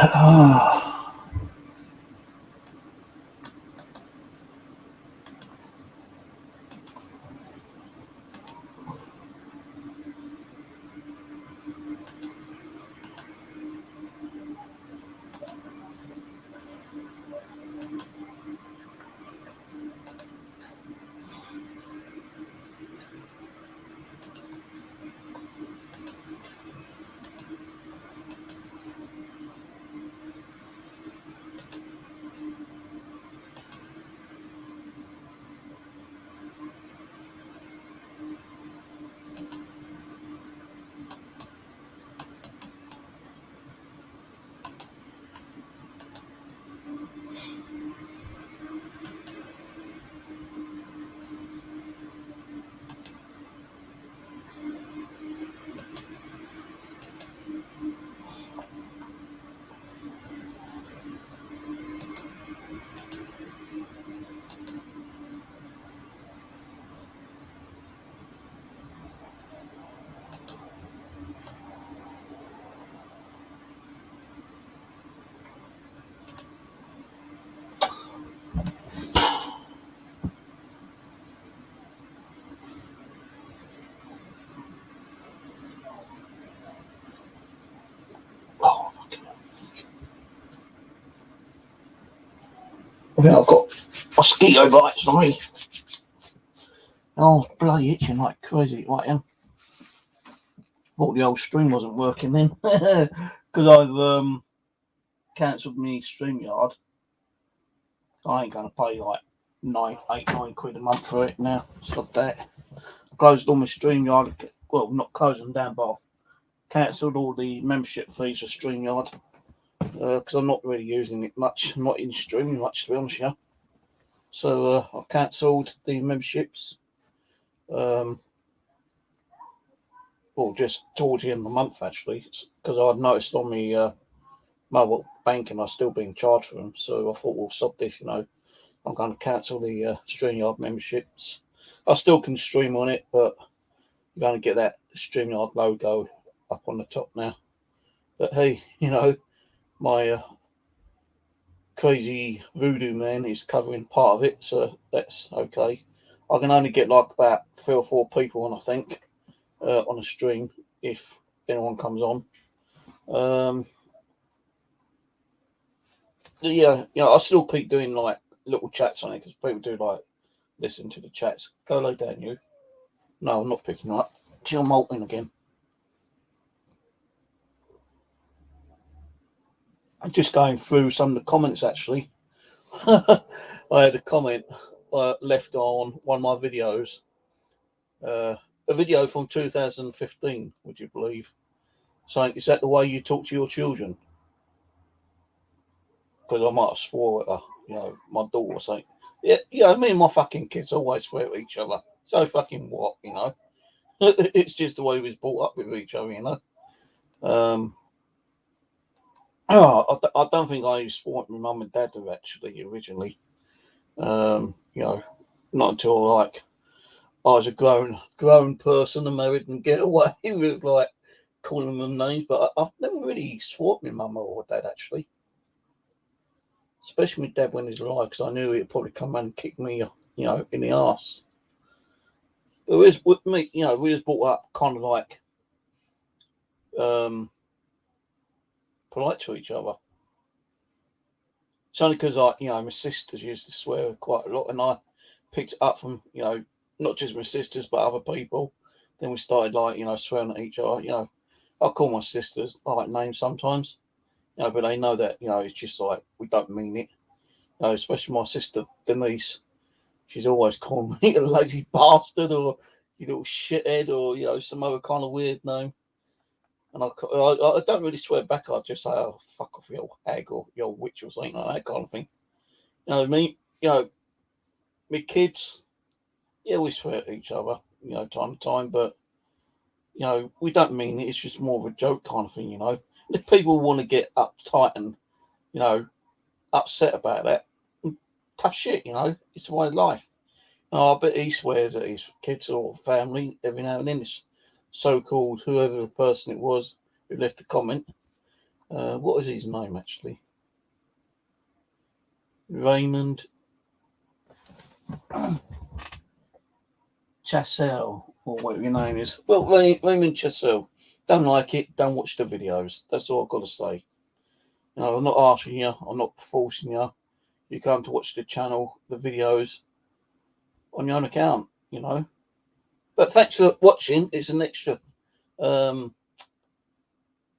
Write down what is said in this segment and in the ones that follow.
Right. I think I've got mosquito bites on me. Oh, bloody itching like crazy, right? Thought the old stream wasn't working then, because I've cancelled my StreamYard. I ain't gonna pay like 9 quid a month for it now. Stop that. Closed all my StreamYard. Well, not closed them down, but I've cancelled all the membership fees for StreamYard because I'm not really using it much. I'm not in streaming much, to be honest with you. So I've cancelled the memberships. Well, just towards the end of the month actually, because I'd noticed on my mobile banking I was still being charged for them. So I thought, well, stop this, I'm going to cancel the StreamYard memberships. I still can stream on it, but you're going to get that StreamYard logo up on the top now. But hey, my crazy voodoo man is covering part of it, so that's okay. I can only get like about 3 or 4 people on, I think, on a stream if anyone comes on. Yeah, I still keep doing like little chats on it because people do like listen to the chats. Go lay down, you. No, I'm not picking up. Jill molting again. I'm just going through some of the comments actually. I had a comment left on one of my videos. A video from 2015, would you believe? Saying, is that the way you talk to your children? Because I might have swore at her, my daughter was saying, yeah, me and my fucking kids always swear at each other. So fucking what, It's just the way we was brought up with each other, I don't think I swore at my mum and dad actually originally. Not until like I was a grown person and married and get away with like calling them names. But I've never really swore at my mum or dad actually. Especially my dad when he was alive, because I knew he'd probably come and kick me, in the arse. But with me, we was brought up kind of like polite to each other. It's only because my sisters used to swear quite a lot, and I picked it up from not just my sisters but other people. Then we started like swearing at each other. I call my sisters like names sometimes, but they know that it's just like we don't mean it. Especially my sister Denise, she's always calling me a lazy bastard or you little shithead or some other kind of weird name. And I don't really swear back. I just say, "Oh, fuck off, you old hag," or "you old witch," or something like that kind of thing. My kids, yeah, we swear at each other, time to time, but we don't mean it. It's just more of a joke kind of thing, If people want to get uptight and upset about that, tough shit, it's the way of life. I bet he swears at his kids or family every now and then. It's so-called whoever the person it was who left the comment. What is his name actually? Raymond Chassel, or whatever your name is. Well, Raymond Chassel. Don't like it, don't watch the videos. That's all I've got to say. You know, I'm not asking you, I'm not forcing you. You come to watch the channel, the videos on your own account, you know. But thanks for watching. It's an extra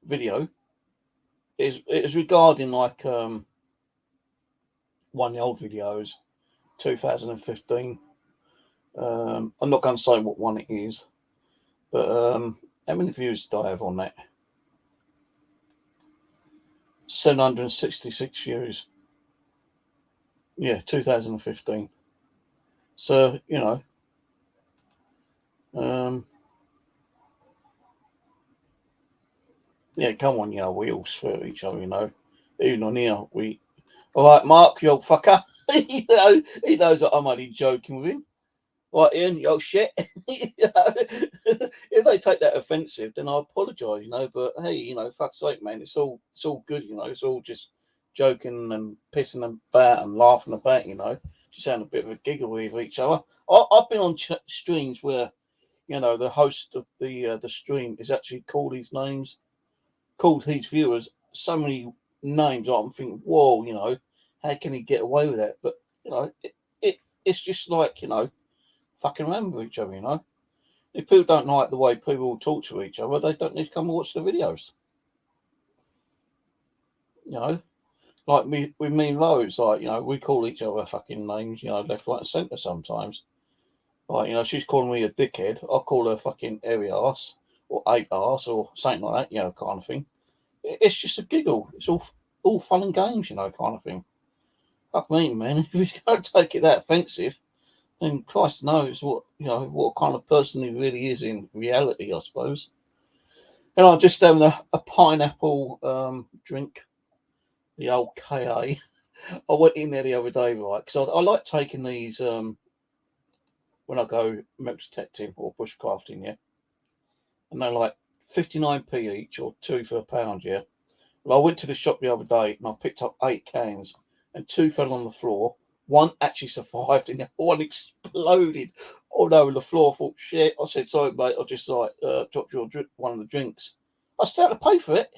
video. It is regarding like one of the old videos, 2015. I'm not going to say what one it is, but how many views did I have on that? 766 views. Yeah, 2015. So, you know, yeah, come on, yeah, we all swear at each other, you know. Even on here, all right, Mark, you old fucker. You know, he knows that I'm only joking with him. Right, Ian, you old shit. You know, if they take that offensive, then I apologise, you know. But hey, you know, fuck's sake, man, it's all good, you know. It's all just joking and pissing about and laughing about, you know. Just having a bit of a giggle with each other. I've been on streams where, you know, the host of the stream is actually called his names, called his viewers so many names. I'm thinking, whoa, you know, how can he get away with that? But you know, it's just like, you know, fucking around with each other, you know. If people don't like the way people talk to each other, they don't need to come and watch the videos. You know, like me with me and Lowe's, like, you know, we call each other fucking names, you know, left, right, and centre sometimes. Like, you know, she's calling me a dickhead. I'll call her fucking airy ass or ape ass or something like that, you know, kind of thing. It's just a giggle. It's all fun and games, you know, kind of thing. Fuck me, man. If you don't take it that offensive, then Christ knows what, you know, what kind of person he really is in reality, I suppose. And I'm just having a pineapple drink, the old KA. I went in there the other day, right? Because I like taking these when I go metal detecting or bushcrafting, yeah. And they're like 59p each or two for £1, yeah. Well, I went to the shop the other day and I picked up 8 cans and 2 fell on the floor. One actually survived and the other one exploded all over the floor. I thought, shit. I said, sorry, mate, I just like dropped your one of the drinks. I still had to pay for it.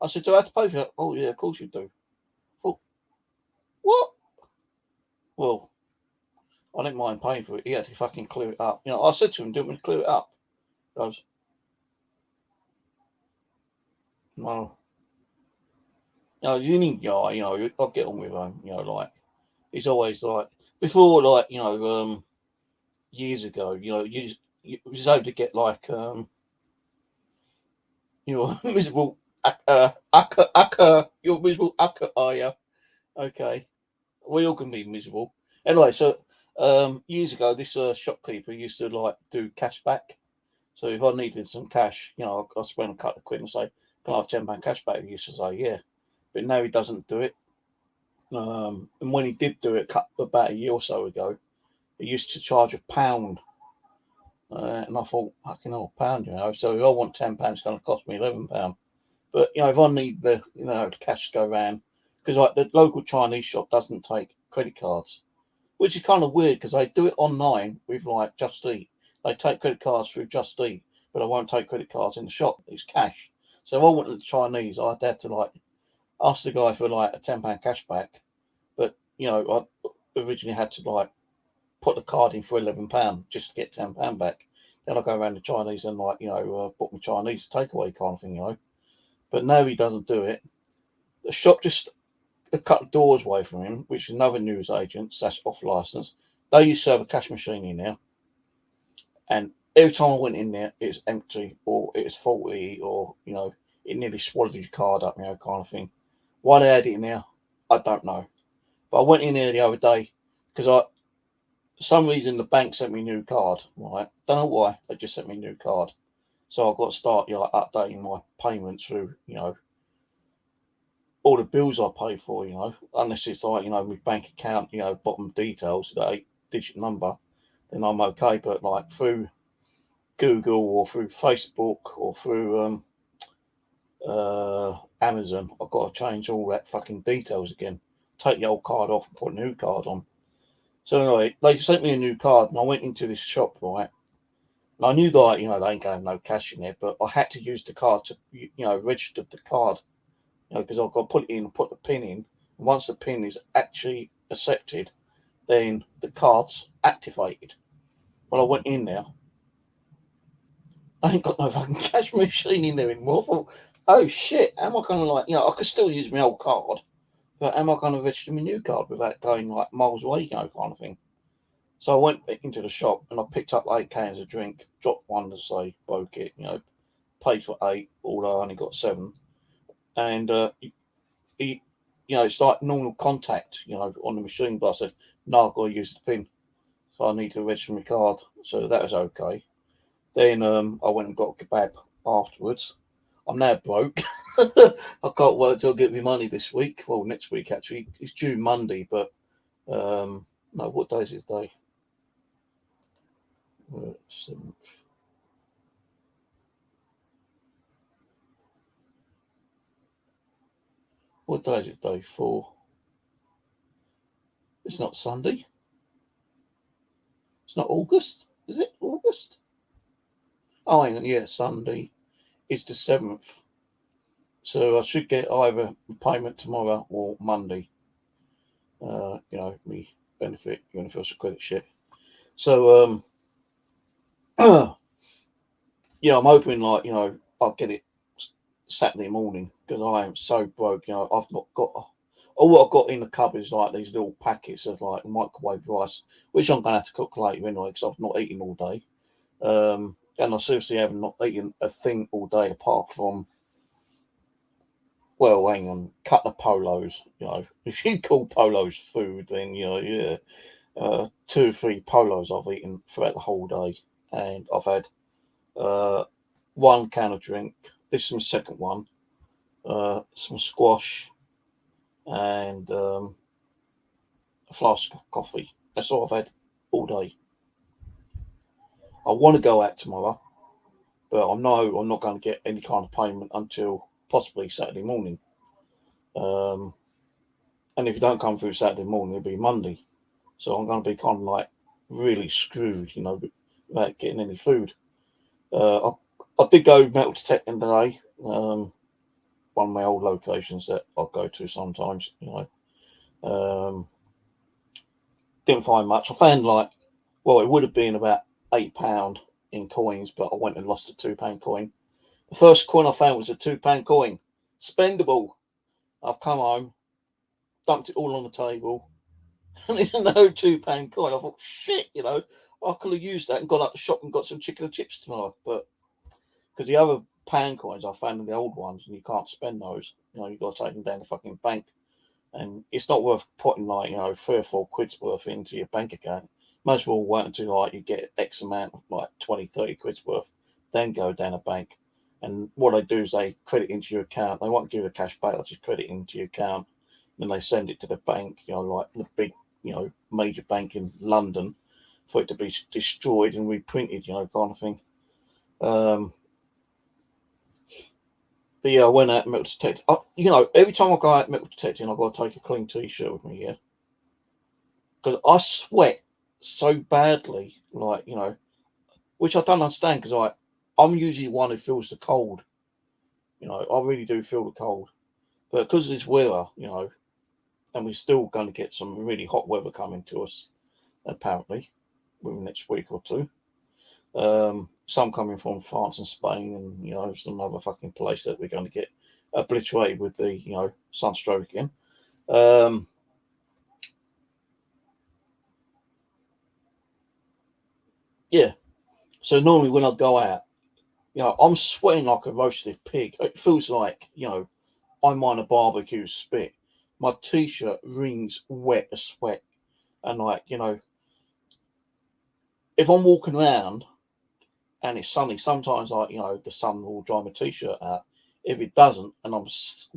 I said, do I have to pay for it? Oh, yeah, of course you do. I thought, what? Well, I didn't mind paying for it. He had to fucking clear it up. You know, I said to him, do you want me to clear it up? He goes, no. You know, you need guy, you know, I'll get on with him, you know, like, he's always like, before, like, you know, years ago, you know, you was able to get like, you know, miserable, you're miserable, are you? Okay. We all can be miserable. Anyway, so, years ago, this shopkeeper used to like do cash back. So if I needed some cash, you know, I'll spend a couple of quid and say, can I have £10 cash back? He used to say, yeah. But now he doesn't do it. And when he did do it about a year or so ago, he used to charge £1. And I thought, fucking hell, £1, you know. So if I want £10, it's going to cost me £11. But, you know, if I need the, you know, the cash to go around, because like the local Chinese shop doesn't take credit cards, which is kind of weird because they do it online with like Just Eat. They take credit cards through Just Eat, but I won't take credit cards in the shop. It's cash. So if I went to the Chinese, I'd have to like ask the guy for like a £10 cash back. But, you know, I originally had to like put the card in for £11 just to get £10 back. Then I go around the Chinese and like, you know, book my Chinese takeaway kind of thing, you know. But now he doesn't do it. The shop just a couple of doors away from him, which is another news agent, that's off license. They used to have a cash machine in there. And every time I went in there, it's empty or it's faulty or, you know, it nearly swallowed your card up, you know, kind of thing. Why they had it in there, I don't know. But I went in there the other day because for some reason the bank sent me a new card, right? Don't know why, they just sent me a new card. So I've got to start, you know, like, updating my payments through, you know, all the bills I pay for, you know, unless it's like, you know, my bank account, you know, bottom details, the 8-digit number, then I'm okay. But like through Google or through Facebook or through Amazon, I've got to change all that fucking details again. Take the old card off and put a new card on. So anyway, they sent me a new card, and I went into this shop, right? And I knew that, you know, they ain't going to have no cash in there, but I had to use the card to, you know, register the card, you know, because I've got to put it in and put the pin in. And once the pin is actually accepted, then the card's activated. Well, I went in there. I ain't got no fucking cash machine in there anymore. I thought, oh shit, am I going to like, you know, I could still use my old card, but am I going to register my new card without going like miles away, you know, kind of thing? So I went into the shop and I picked up 8 cans of drink, dropped one to say, broke it, you know, paid for 8, although I only got 7. And, he, you know, it's like normal contact, you know, on the machine, but I said, no, I've got to use the pin. So I need to register my card. So that was okay. Then I went and got a kebab afterwards. I'm now broke. I can't wait till I get my money this week. Well, next week actually. It's due Monday, but no, what day is it today? 7th. What day is it? Day 4. It's not Sunday. It's not August. Is it August? Oh, hang on. Yeah, Sunday. It's the 7th. So I should get either payment tomorrow or Monday. You know, me benefit, universal credit shit. So, yeah, I'm hoping, like, you know, I'll get it Saturday morning because I am so broke. You know, I've not got all what I've got in the cupboard is like these little packets of like microwave rice, which I'm gonna have to cook later anyway because I've not eaten all day. And I seriously haven't not eaten a thing all day apart from, well, hang on, couple of polos. You know, if you call polos food, then you know, yeah, 2 or 3 polos I've eaten throughout the whole day, and I've had 1 can of drink. This is my second one. Some squash and a flask of coffee. That's all I've had all day. I want to go out tomorrow, but I know I'm not going to get any kind of payment until possibly Saturday morning. Um, and if you don't come through Saturday morning, it'll be Monday. So I'm going to be kind of like really screwed, you know, without getting any food. I did go metal detecting today. One of my old locations that I go to sometimes, you know. Didn't find much. I found like, well, it would have been about £8 in coins, but I went and lost a £2 coin. The first coin I found was a £2 coin, spendable. I've come home, dumped it all on the table, and there's no £2 coin. I thought, shit, you know, I could have used that and gone up the shop and got some chicken and chips tomorrow. But because the other pound coins I found in the old ones, and you can't spend those. You know, you've got to take them down the fucking bank. And it's not worth putting like, you know, 3 or 4 quid's worth into your bank account. Most people wait until like you get X amount of like 20, 30 quid's worth, then go down a bank. And what they do is they credit into your account. They won't give you a cash back, they'll just credit into your account. Then they send it to the bank, you know, like the big, you know, major bank in London for it to be destroyed and reprinted, you know, kind of thing. But yeah, I went out metal detecting. You know, every time I go out metal detecting, I've got to take a clean t-shirt with me, yeah, because I sweat so badly, like, you know, which I don't understand because I'm usually one who feels the cold. You know, I really do feel the cold, but because it's weather, you know, and we're still going to get some really hot weather coming to us apparently within the next week or two. Some coming from France and Spain, and you know, some other fucking place that we're going to get obliterated with the, you know, sunstroke again. Um, yeah. So normally when I go out, you know, I'm sweating like a roasted pig. It feels like, you know, I'm on a barbecue spit. My t-shirt wrings wet as sweat, and like, you know, if I'm walking around and it's sunny, sometimes like, you know, the sun will dry my t-shirt out. If it doesn't, and I'm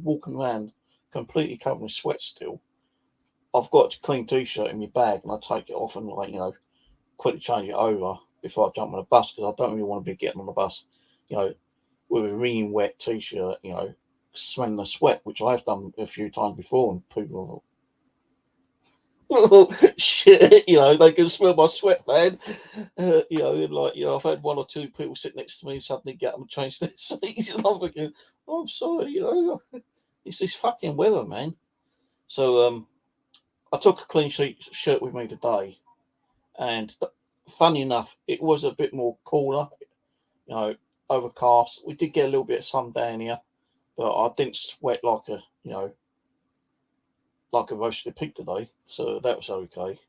walking around completely covered in sweat still, I've got a clean t-shirt in my bag, and I take it off and, like, you know, quickly change it over before I jump on a bus because I don't really want to be getting on the bus, you know, with a wringing wet t-shirt, you know, smelling the sweat, which I've done a few times before, and people oh, shit, they can smell my sweat, man. I've had one or two people sit next to me and suddenly get them and change their seats, and I'm thinking, oh, I'm sorry, it's this fucking weather, man. So, I took a clean sheet shirt with me today, and funny enough, it was a bit more cooler, you know, overcast. We did get a little bit of sun down here, but I didn't sweat like a roasted pig today, so that was okay.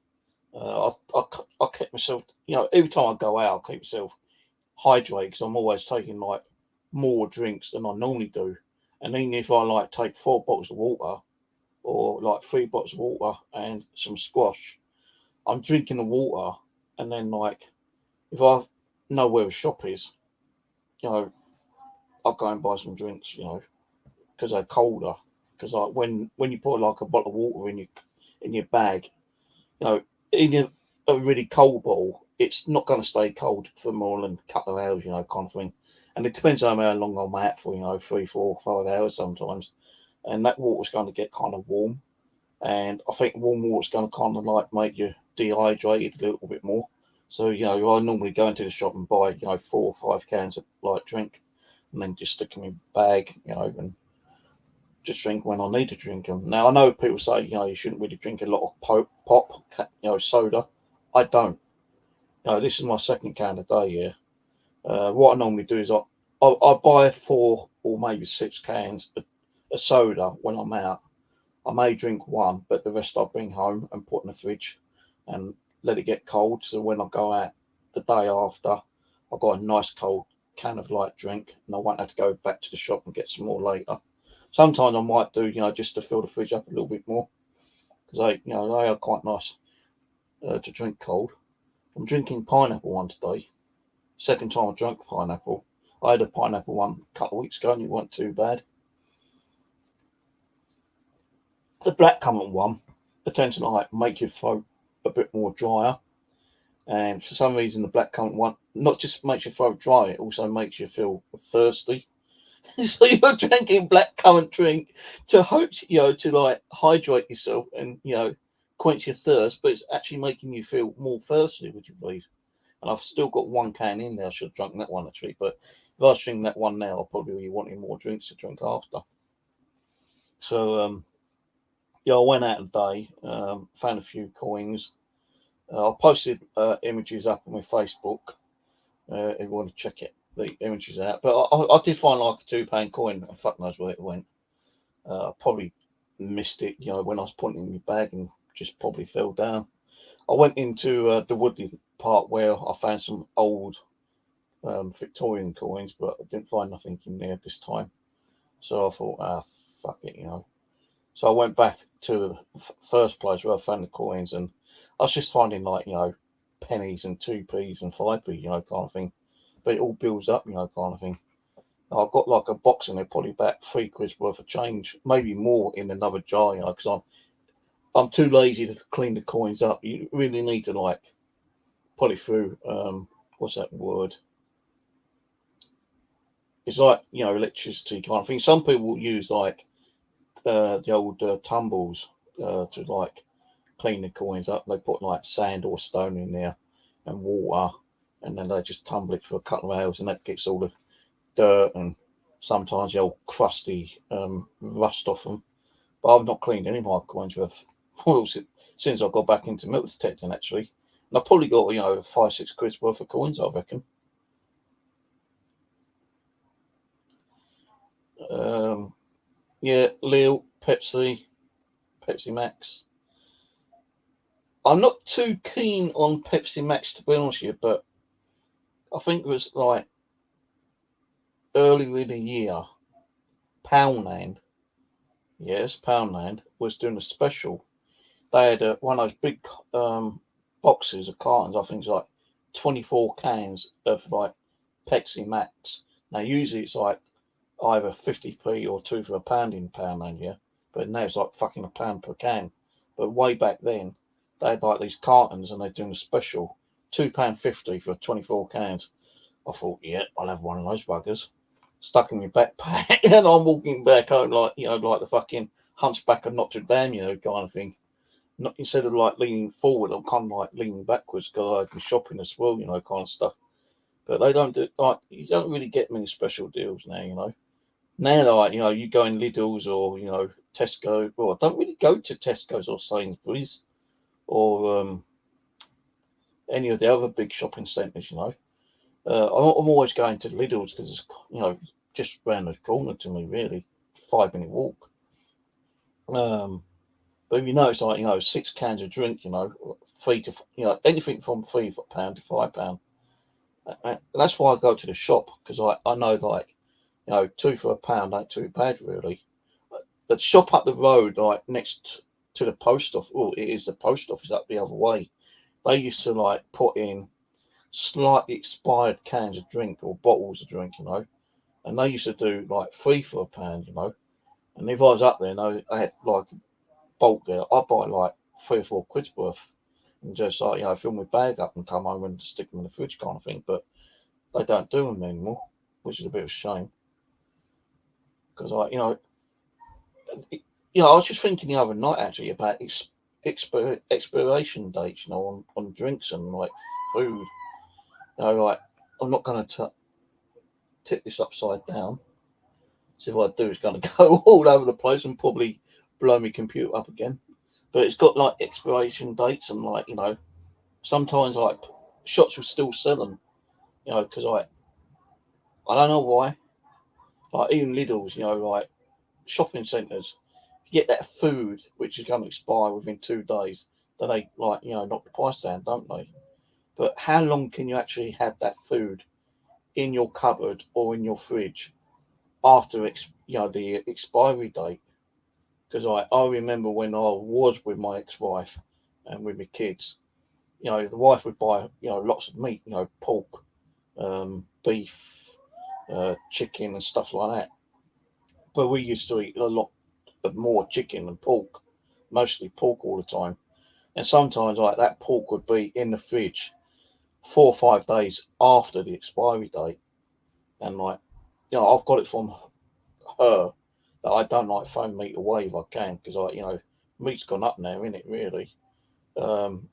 I kept myself, every time I go out, I keep myself hydrated because I'm always taking like more drinks than I normally do. And even if I like take 4 bottles of water or like 3 bottles of water and some squash, I'm drinking the water, and then like if I know where a shop is, you know, I'll go and buy some drinks, because they're colder. Because like when you put like a bottle of water in your bag, you know, in a really cold bottle, it's not going to stay cold for more than a couple of hours, kind of thing. And it depends on how long I'm out for, 3, 4, 5 hours sometimes. And that water's going to get kind of warm. And I think warm water's going to kind of like make you dehydrated a little bit more. So, I normally go into the shop and buy, 4 or 5 cans of like drink, and then just stick them in my bag, and just drink when I need to drink them. Now I know people say you shouldn't really drink a lot of pop, soda. I don't. This is my second can a day here. What I normally do is I buy 4 or maybe 6 cans of soda when I'm out. I may drink one, but the rest I bring home and put in the fridge and let it get cold. So when I go out the day after, I've got a nice cold can of light drink, and I won't have to go back to the shop and get some more later. Sometimes I might do, just to fill the fridge up a little bit more, because they are quite nice to drink cold. I'm drinking pineapple one today. Second time I drank pineapple. I had a pineapple one a couple of weeks ago, and it wasn't too bad. The blackcurrant one, it tends to like make your throat a bit more drier, and for some reason the blackcurrant one not just makes your throat dry, it also makes you feel thirsty. So you're drinking blackcurrant drink to hope to like hydrate yourself and quench your thirst, but it's actually making you feel more thirsty. Would you believe? And I've still got 1 can in there. I should have drunk that one actually, but if I was drinking that one now, I'll probably be wanting more drinks to drink after. So I went out today, found a few coins. I posted images up on my Facebook. If you want to check the images out, but I did find like a £2 coin. And fuck knows where it went. I probably missed it, when I was putting it in my bag and just probably fell down. I went into the woodland part where I found some old Victorian coins, but I didn't find nothing in there this time. So I thought, fuck it, So I went back to the first place where I found the coins, and I was just finding like, pennies and 2p's and 5p, kind of thing. But it all builds up, kind of thing. I've got like a box in there, probably about £3 worth of change, maybe more in another jar, because I'm too lazy to clean the coins up. You really need to like put it through. What's that word? It's like electricity kind of thing. Some people use like the old tumbles to like clean the coins up. They put like sand or stone in there and water, and then they just tumble it for a couple of hours, and that gets all the dirt and sometimes the old crusty rust off them. But I've not cleaned any of my coins worth since I got back into milk detecting actually. And I've probably got 5-6 quid worth of coins, I reckon. Yeah, Lil, Pepsi Max. I'm not too keen on Pepsi Max to be honest with you, but I think it was like earlier in the year, Poundland, yes, Poundland was doing a special. They had one of those big boxes of cartons. I think it's like 24 cans of like Pepsi Max. Now usually it's like either 50p or two for a pound in Poundland, yeah. But now it's like fucking a pound per can. But way back then, they had like these cartons and they're doing a special £2.50 for 24 cans. I thought, yeah, I'll have one of those buggers. stuck in my backpack, and I'm walking back home like like the fucking Hunchback of Notre Dame, kind of thing. Not instead of like leaning forward, I'm kind of like leaning backwards because I can shopping as well, kind of stuff. But they don't do like you don't really get many special deals now. Now, like you go in Lidl's or Tesco. Well, I don't really go to Tesco's or Sainsbury's or any of the other big shopping centres. I'm always going to Lidl's because it's just round the corner to me, really, 5 minute walk. But it's like 6 cans of drink, three to anything from £3 to £5. That's why I go to the shop because I know like two for £1 ain't too bad really. The shop up the road, like next to the post office, well, it is the post office up the other way. They used to like put in slightly expired cans of drink or bottles of drink, and they used to do like three for £1, And if I was up there, I had like bulk there, I'd buy like 3 or 4 quid's worth and just like fill my bag up and come home and stick them in the fridge, kind of thing. But they don't do them anymore, which is a bit of a shame because I was just thinking the other night actually about expiration dates, on drinks and like food. Like I'm not going to tip this upside down. So if I do, it's going to go all over the place and probably blow my computer up again. But it's got like expiration dates and like sometimes like shops will still sell them, because I don't know why. Like even Lidl's, like shopping centres, you get that food which is going to expire within 2 days. Then they like knock the price down, don't they? But how long can you actually have that food in your cupboard or in your fridge after the expiry date? Because I remember when I was with my ex-wife and with my kids, the wife would buy lots of meat, pork, beef, chicken and stuff like that. But we used to eat a lot more chicken than pork, mostly pork all the time. And sometimes like that pork would be in the fridge 4 or 5 days after the expiry date. And like, I've got it from her that I don't like throwing meat away if I can because meat's gone up now, isn't it? Really. Um,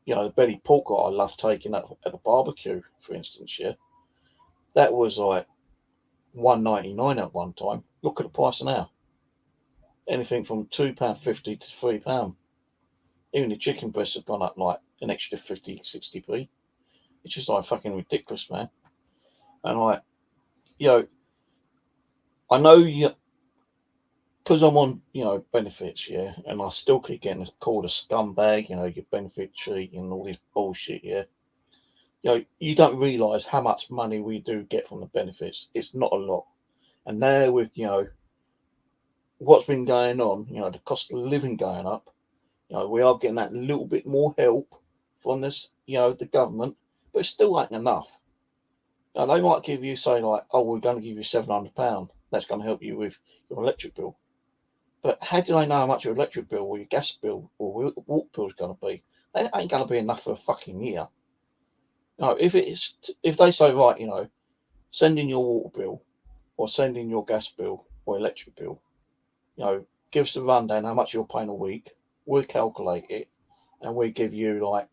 the belly pork that I love taking at a barbecue, for instance, yeah, that was like £1.99 at one time. Look at the price now. Anything from £2.50 to £3. Even the chicken breasts have gone up like an extra 50, 60p. It's just like fucking ridiculous, man. And like, I know you because I'm on, benefits, yeah, and I still keep getting called a scumbag, your benefit treat and all this bullshit, yeah. You don't realise how much money we do get from the benefits. It's not a lot. And now with, what's been going on, the cost of living going up, we are getting that little bit more help from this, the government, but it still ain't enough. They might give you, say, like, oh, we're going to give you £700. That's going to help you with your electric bill. But how do they know how much your electric bill or your gas bill or your water bill is going to be? That ain't going to be enough for a fucking year. If they say, right, send in your water bill or send in your gas bill or electric bill, give us a rundown how much you're paying a week. We'll calculate it and we give you like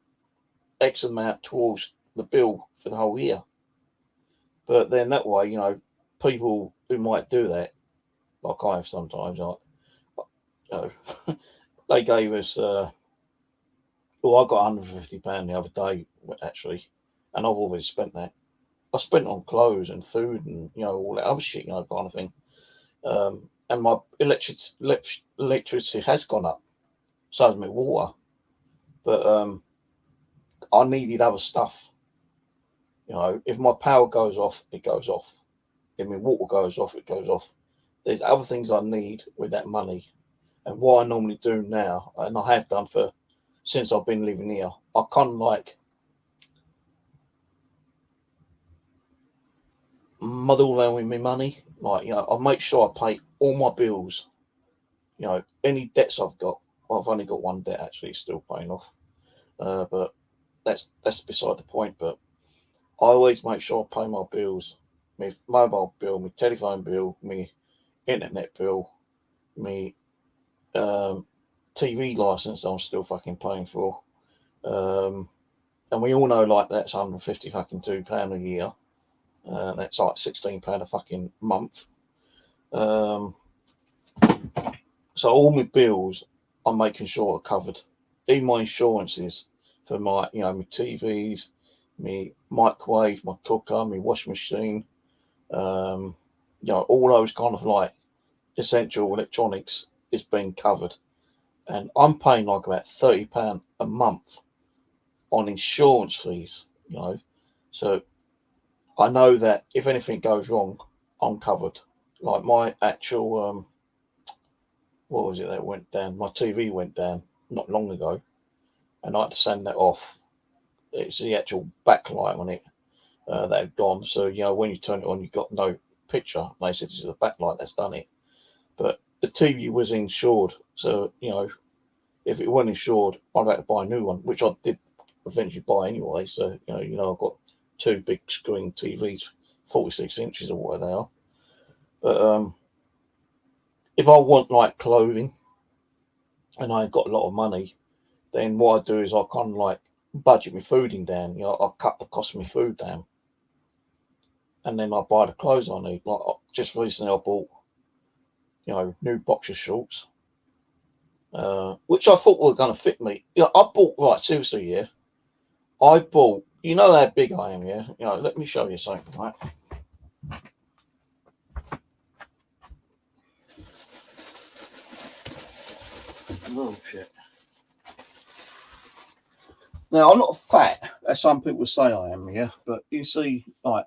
X amount towards the bill for the whole year. But then that way, people who might do that, like I have sometimes, they gave us, I got £150 the other day, actually, and I've already spent that. I spent on clothes and food and, all that other shit, kind of thing. And my electricity has gone up, so has my water. But I needed other stuff. If my power goes off, it goes off. If my water goes off, it goes off. There's other things I need with that money. And what I normally do now, and I have done since I've been living here, I kind of like muddle around with my money. Like, I make sure I pay all my bills. Any debts I've got, well, I've only got one debt actually still paying off. But that's beside the point. But I always make sure I pay my bills my mobile bill, my telephone bill, my internet bill, my TV license I'm still fucking paying for. And we all know like that's £152 a year. That's like £16 a fucking month. So all my bills I'm making sure are covered. Even my insurances for my, my TVs, my microwave, my cooker, my washing machine, all those kind of like essential electronics is being covered. And I'm paying like about £30 a month on insurance fees, So I know that if anything goes wrong, I'm covered. Like my actual, what was it that went down? My TV went down not long ago, and I had to send that off. It's the actual backlight on it that had gone. So, when you turn it on, you've got no picture. They said it's the backlight that's done it. But the TV was insured. So, if it wasn't insured, I'd have to buy a new one, which I did eventually buy anyway. So, I've got two big screen TVs, 46 inches or whatever they are. But if I want like clothing and I ain't got a lot of money, then what I do is I kind of like budget my fooding down. I cut the cost of my food down. And then I buy the clothes I need. Like just recently I bought, new boxer shorts, which I thought were going to fit me. I bought, right, seriously, yeah. I bought, how big I am, yeah? Let me show you something, right? Oh, shit. Now, I'm not fat, as some people say I am, yeah? But you see, like,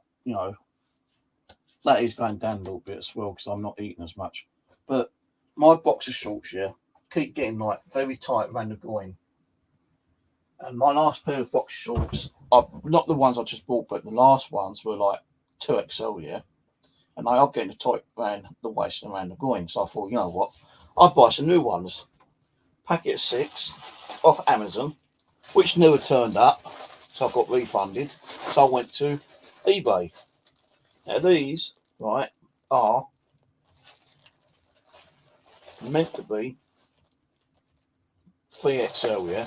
that is going down a little bit as well because I'm not eating as much. But my boxer shorts, yeah, keep getting, like, very tight around the groin. And my last pair of boxer shorts, not the ones I just bought, but the last ones were, like, 2XL, yeah? And they are getting tight around the waist and around the groin. So I thought, you know what? I'll buy some new ones. Packet of 6 off Amazon, which never turned up. So I got refunded. So I went to eBay. Now these, right, are meant to be 3XL, yeah?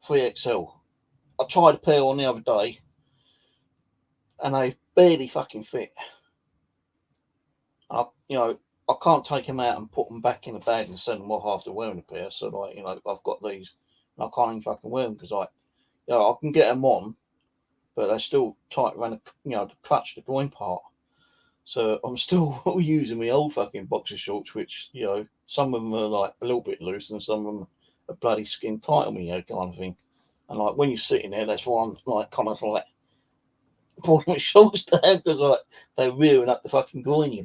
3XL. I tried a pair on the other day and they barely fucking fit. I can't take them out and put them back in the bag and send them off after wearing a pair. So, like, I've got these and I can't even fucking wear them because, like, I can get them on, but they're still tight around the clutch, the groin part. So I'm still using my old fucking boxer shorts, which, some of them are like a little bit loose and some of them are bloody skin tight on me, kind of thing. And like when you're sitting there, that's why I'm like kind of like pulling my shorts down because like they're rearing up the fucking groin,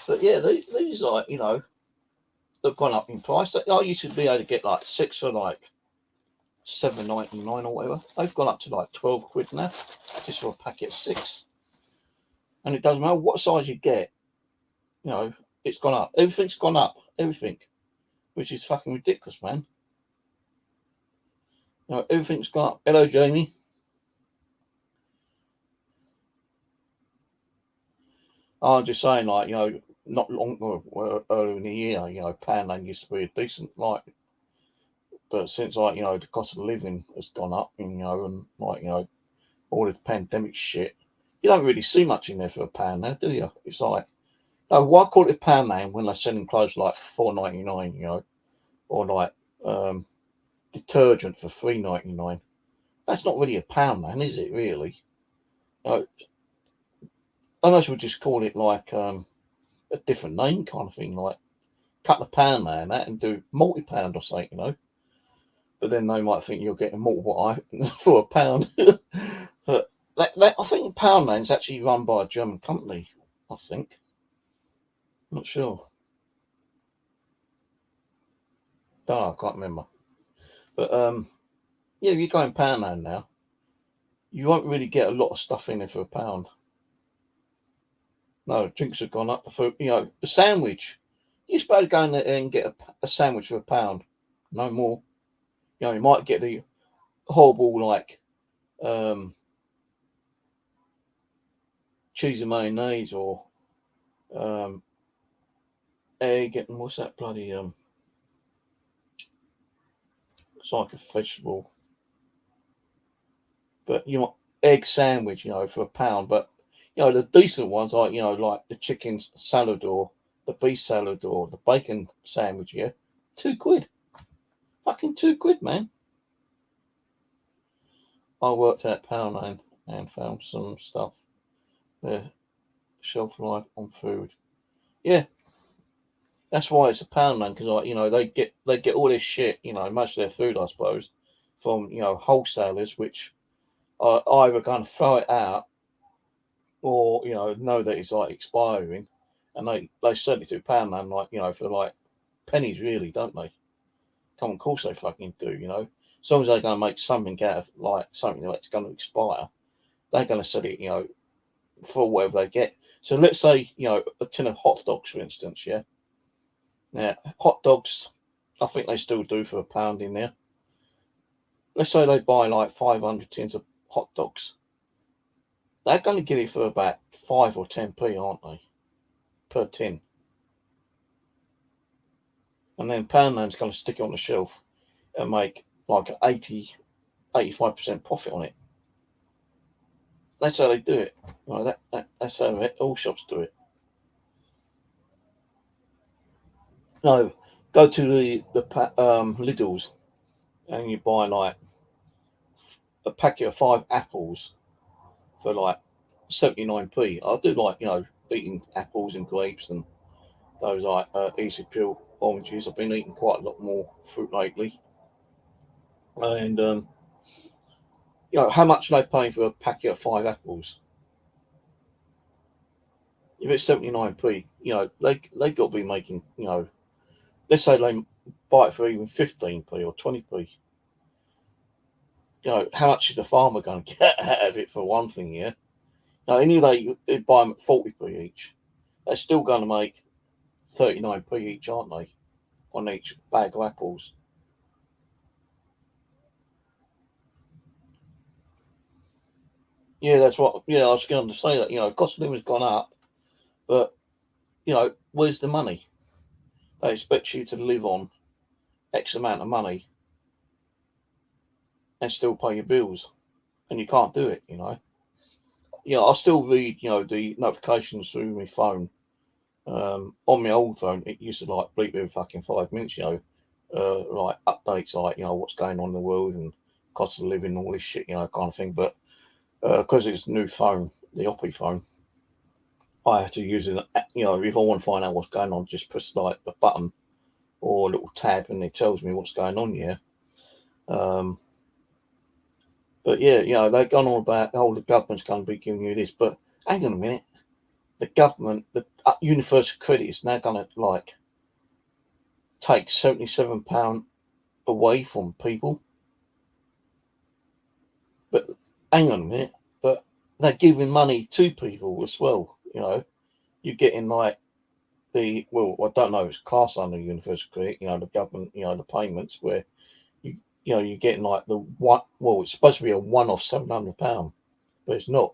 But yeah, these like, they've gone up in price. I used to be able to get like 6 for like £7.99 or whatever. They've gone up to like 12 quid now, just for a packet of 6. And it doesn't matter what size you get, it's gone up. Everything's gone up. Everything. Which is fucking ridiculous, man. Everything's gone up. Hello, Jamie. I'm just saying, like, not long earlier in the year, Poundland used to be a decent, like, but since, like, the cost of living has gone up, and like, all the pandemic shit, you don't really see much in there for a pound now, do you? It's like, why call it a Poundland when they're selling clothes like $4.99, or like detergent for $3.99? That's not really a Poundland, is it? Really? Unless we just call it like a different name kind of thing, like cut the Poundland that and do multi-pound or something, But then they might think you're getting multiple for a pound. But I think Poundland's actually run by a German company. I think. Not sure. I can't remember. But yeah, if you go in Poundland now, you won't really get a lot of stuff in there for a pound. No, drinks have gone up. For a sandwich, you're supposed to go in there and get a sandwich for a pound. No more. You might get the horrible like cheese and mayonnaise, or egg and what's that bloody it's like a vegetable, but you know, egg sandwich, you know, for £1. But you know, the decent ones like, you know, like the chicken salad or the beef salad or the bacon sandwich, yeah, £2. Fucking £2, man. I worked at Poundland and found some stuff. The shelf life on food. Yeah, that's why it's a Poundland, because like, you know, they get all this shit, you know, most of their food, I suppose, from, you know, wholesalers, which are either going to throw it out or, you know that it's like expiring, and they sell it to Poundland, like, you know, for like pennies, really, don't they? Come, of course they fucking do, you know. As long as they're going to make something out of like something that's going to expire, they're going to sell it, you know, for whatever they get. So let's say, you know, a tin of hot dogs, for instance, yeah. Now, hot dogs, I think they still do for £1 in there. Let's say they buy like 500 tins of hot dogs. They're going to get it for about 5 or 10p, aren't they? Per tin. And then Poundland's going to stick it on the shelf and make like an 85% profit on it. That's how they do it. Well, that's how all shops do it. No, go to the Lidl's and you buy like a packet of 5 apples for like 79p. I do like, you know, eating apples and grapes and those like easy peel oranges. I've been eating quite a lot more fruit lately. And you know, how much are they paying for a packet of 5 apples? If it's 79p, you know, they got to be making, you know, let's say they buy it for even 15p or 20p. You know, how much is the farmer going to get out of it, for one thing, yeah? Now, anyway, they buy them at 40p each. They're still going to make 39p each, aren't they, on each bag of apples? Yeah, that's what. Yeah, I was going to say that. You know, cost of living has gone up, but you know, where's the money? They expect you to live on X amount of money and still pay your bills, and you can't do it. You know. Yeah, I still read, you know, the notifications through my phone. On my old phone, it used to like bleep every fucking 5 minutes. You know, like updates, like, you know, what's going on in the world and cost of living, all this shit, you know, kind of thing. But because it's a new phone, the Oppo phone, I have to use it. You know, if I want to find out what's going on, just press like a button or a little tab, and it tells me what's going on. Yeah. Um, but yeah, you know, they've gone on about, oh, the government's going to be giving you this, but hang on a minute, the government, the Universal Credit is now going to like take £77 away from people. But hang on a minute, but they're giving money to people as well. You know, you're getting like I don't know, it's class under Universal Credit. You know, the government, you know, the payments where you know, you're getting like the one. Well, it's supposed to be a one-off £700, but it's not.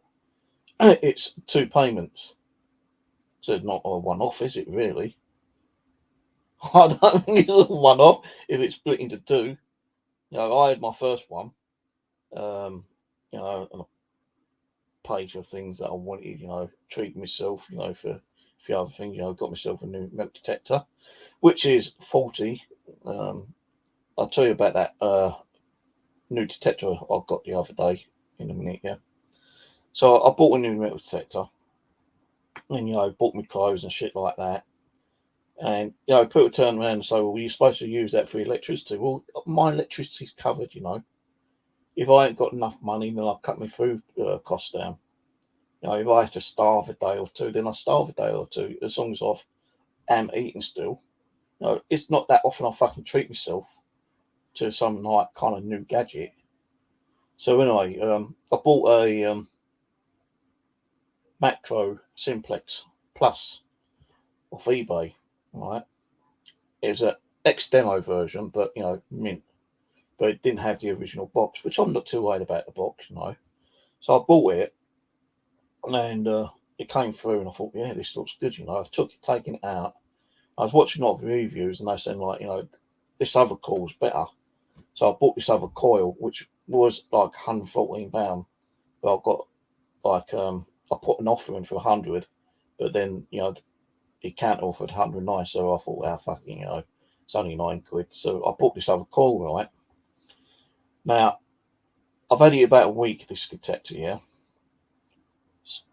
It's 2 payments, so it's not a one-off, is it really? I don't think it's a one-off if it's split into two. You know, I had my first one. You know, and page of things that I wanted, you know, treat myself, you know, for a few other things. You know, got myself a new metal detector, which is faulty. I'll tell you about that new detector I got the other day in a minute, yeah. So I bought a new metal detector and, you know, bought me clothes and shit like that. And, you know, people turn around and say, well, you're supposed to use that for electricity. Well, my electricity's covered, you know. If I ain't got enough money, then I'll cut my food costs down. You know, if I have to starve a day or two, then I starve a day or two, as long as I am eating still. You know, it's not that often I fucking treat myself to some like kind of new gadget. So anyway, I bought a Macro Simplex Plus off eBay. Right, it's a ex demo version, but you know, mint. but it didn't have the original box, which I'm not too worried about the box, you know. So I bought it, and it came through, and I thought, yeah, this looks good, you know. I taking it out. I was watching a lot of reviews, and they saying like, you know, this other coil's better. So I bought this other coil, which was like £114, but I got like I put an offer in for 100, but then you know it can't offered 109, so I thought, well, fucking, you know, it's only £9. So I bought this other coil, right? Now I've had it about a week. This detector, yeah, it's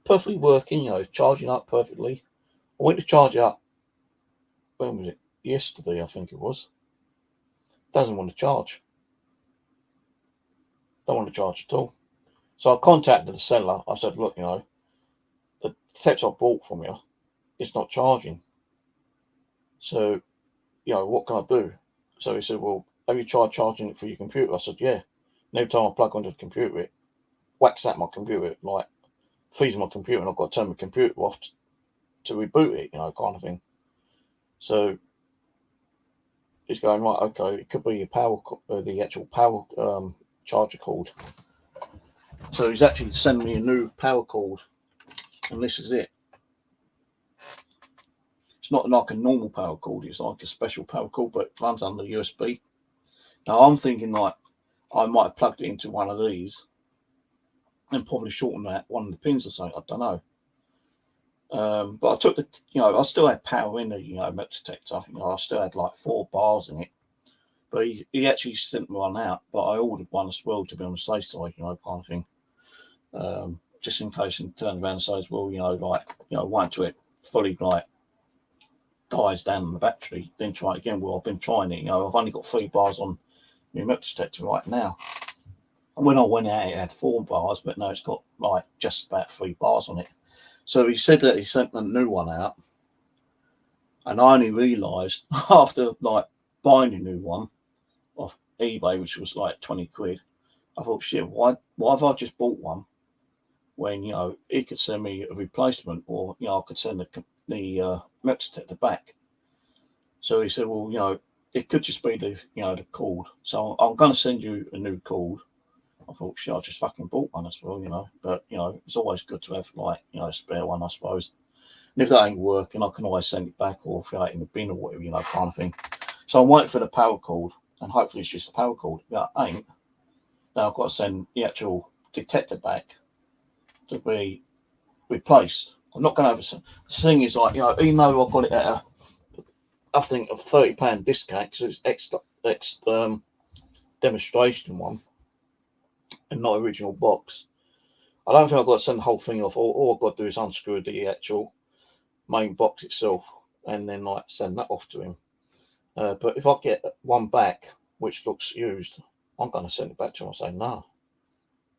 perfectly working, you know, charging up perfectly. I went to charge it up. When was it? Yesterday, I think it was. Doesn't want to charge. Don't want to charge at all. So I contacted the seller. I said, look, you know, the detector I bought from you, it's not charging. So, you know, what can I do? So he said, well, have you tried charging it for your computer? I said, yeah. And every time I plug onto the computer, it whacks out my computer, like freezes my computer, and I've got to turn my computer off to reboot it, you know, kind of thing. So he's going, right, okay, it could be your power, the actual power charger cord. So he's actually sending me a new power cord, and this is it. It's not like a normal power cord, it's like a special power cord, but it runs under USB. Now I'm thinking like I might have plugged it into one of these and probably shortened that one of the pins or something, I don't know. But I took the, you know, I still had power in the, you know, metal detector. You know, I still had like 4 bars in it. But he actually sent me one out, but I ordered one as well to be on the safe side, you know, kind of thing. Just in case he turned around and says, well, you know, like, you know, wait till it fully like dies down on the battery, then try it again. Well, I've been trying it, you know, I've only got 3 bars on my metal detector right now. And when I went out, it had 4 bars, but now it's got like just about 3 bars on it. So he said that he sent a new one out, and I only realised after like buying a new one off eBay, which was like £20, I thought, shit, why have I just bought one when, you know, he could send me a replacement, or, you know, I could send the metal detector back. So he said, well, you know, it could just be the, you know, the cord. So I'm going to send you a new cord. I thought, shit, I just fucking bought one as well, you know. But, you know, it's always good to have, like, you know, a spare one, I suppose. And if that ain't working, I can always send it back or throw it in the bin or whatever, you know, kind of thing. So I'm waiting for the power cord, and hopefully it's just a power cord. If that ain't, then I've got to send the actual detector back to be replaced. I'm not going to have the thing is, like, you know, even though I've got it at I think, a £30 discount, because it's demonstration one and not original box. I don't think I've got to send the whole thing off. All I've got to do is unscrew the actual main box itself and then like send that off to him. But if I get one back which looks used, I'm going to send it back to him and say, no,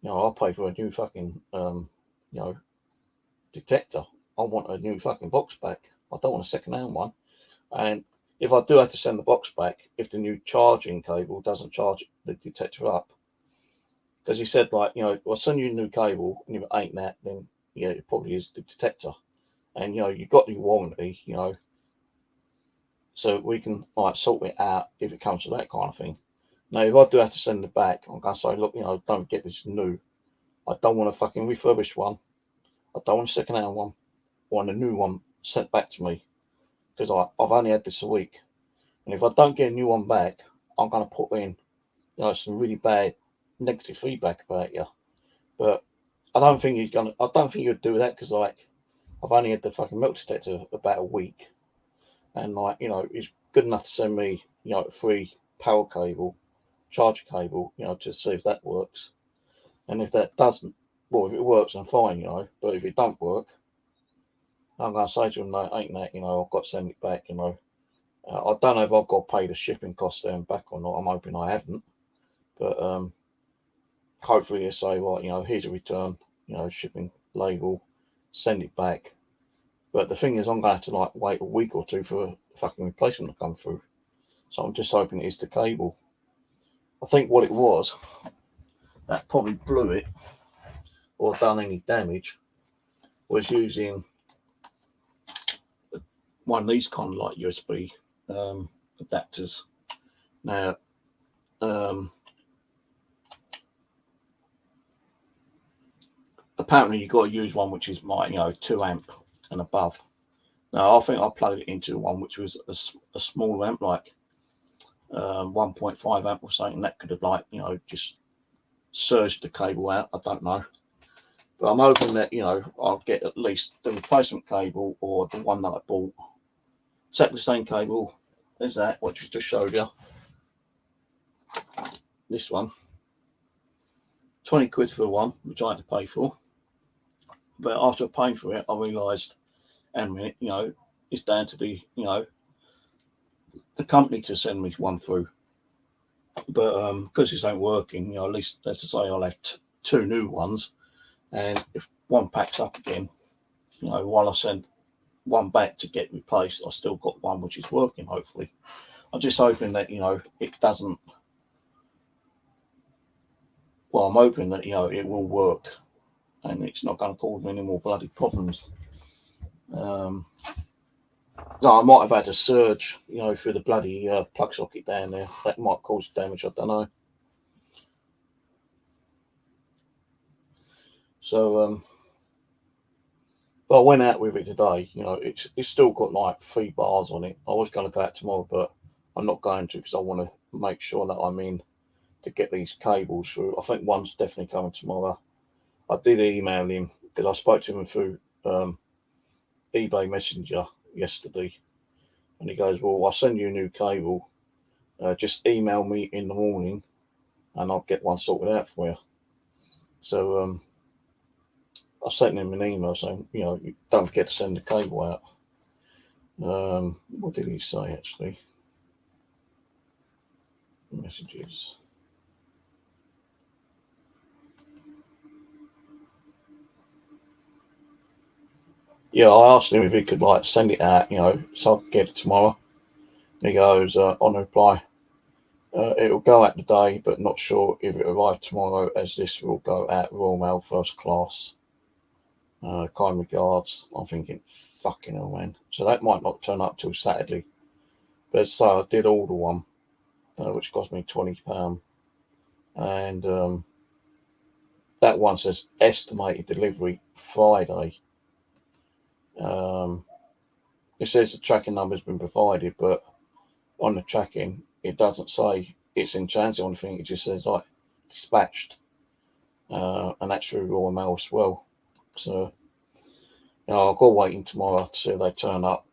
you know, I'll pay for a new fucking, you know, detector. I want a new fucking box back. I don't want a second-hand one. And if I do have to send the box back, if the new charging cable doesn't charge the detector up, because he said, like, you know, I'll send you a new cable, and if it ain't that, then yeah, it probably is the detector. And, you know, you've got your warranty, you know, so we can like sort it out if it comes to that kind of thing. Now, if I do have to send it back, I'm going to say, look, you know, don't get this new. I don't want a fucking refurbished one. I don't want a second-hand one. I want a new one sent back to me, because I've only had this a week. And if I don't get a new one back, I'm going to put in, you know, some really bad negative feedback about you. But I don't think he's going to, I don't think he'd do that, because, like, I've only had the fucking metal detector about a week. And, like, you know, he's good enough to send me, you know, a free power cable, charger cable, you know, to see if that works. And if that doesn't, well, if it works, I'm fine, you know. But if it don't work, I'm going to say to him, no, ain't that, you know, I've got to send it back, you know. I don't know if I've got to pay the shipping costs there and back or not. I'm hoping I haven't. But hopefully they say, well, you know, here's a return, you know, shipping label, send it back. But the thing is, I'm going to have to like wait a week or two for a fucking replacement to come through. So I'm just hoping it is the cable. I think what it was that probably blew it or done any damage was using one of these kind of like USB adapters. Now, apparently you've got to use one which is like 2 amp and above. Now I think I plugged it into one which was a small amp, like 1.5 amp or something. That could have just surged the cable out. I don't know, but I'm hoping that I'll get at least the replacement cable or the one that I bought. Exactly the same cable as that, what you just showed you. This one, 20 quid for one, which I had to pay for. But after paying for it, I realised, it's down to the company to send me one through. But because this ain't working, at least let's just say I'll have 2 new ones, and if one packs up again, while I send one back to get replaced, I still got one which is working. Hopefully, I'm just hoping that it doesn't. Well, I'm hoping that it will work, and it's not going to cause me any more bloody problems. No, I might have had a surge, through the bloody plug socket down there. That might cause damage. I don't know. So, but I went out with it today. It's still got like 3 bars on it. I was going to go out tomorrow, but I'm not going to because I want to make sure that I'm in to get these cables through. I think one's definitely coming tomorrow. I did email him because I spoke to him through eBay Messenger yesterday, and he goes, "Well, I'll send you a new cable. Just email me in the morning, and I'll get one sorted out for you." So I sent him an email saying, don't forget to send the cable out. What did he say actually? Messages. Yeah, I asked him if he could send it out, so I could get it tomorrow. He goes, on reply, it'll go out today, but not sure if it arrives tomorrow, as this will go out Royal Mail first class. Kind regards. I'm thinking, fucking hell, man. So that might not turn up till Saturday. But so I did order one, which cost me £20, and that one says estimated delivery Friday. It says the tracking number's been provided, but on the tracking, it doesn't say it's in transit or anything. It just says dispatched, and that's through Royal Mail as well. So, I'll go waiting tomorrow to see if they turn up.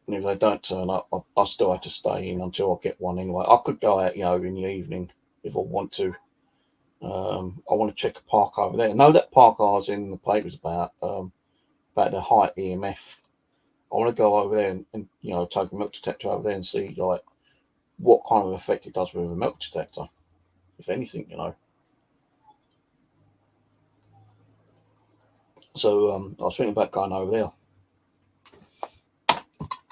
And if they don't turn up, I still have to stay in until I get one anyway. I could go out, in the evening if I want to. I want to check a park over there. No, that park I was in the papers about the high EMF. I want to go over there and take a milk detector over there and see what kind of effect it does with a milk detector, if anything, So I was thinking about going over there,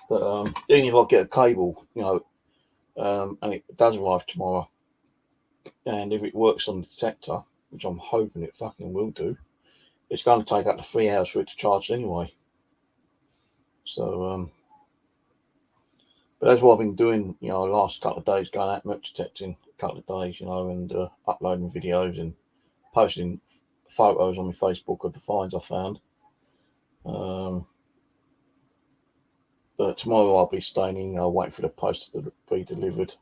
but even if I get a cable, and it does arrive tomorrow, and if it works on the detector, which I'm hoping it fucking will do, it's going to take up to 3 hours for it to charge anyway. So, but that's what I've been doing, the last couple of days, going out milk detecting a couple of days, and uploading videos and posting photos on my Facebook of the finds I found. But tomorrow I'll be staying in, waiting for the post to be delivered.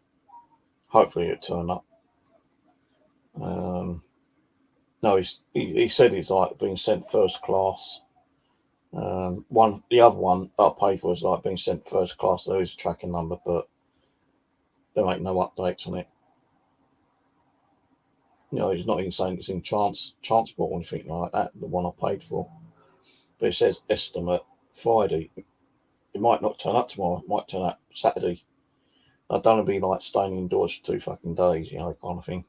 Hopefully it'll turn up. No, he said it's being sent first class. The other one I paid for is being sent first class. There is a tracking number, but there ain't no updates on it. He's not even saying it's in transport or anything like that. The one I paid for, but it says estimate Friday. It might not turn up tomorrow. It might turn up Saturday. I don't want to be staying indoors for 2 fucking days, kind of thing.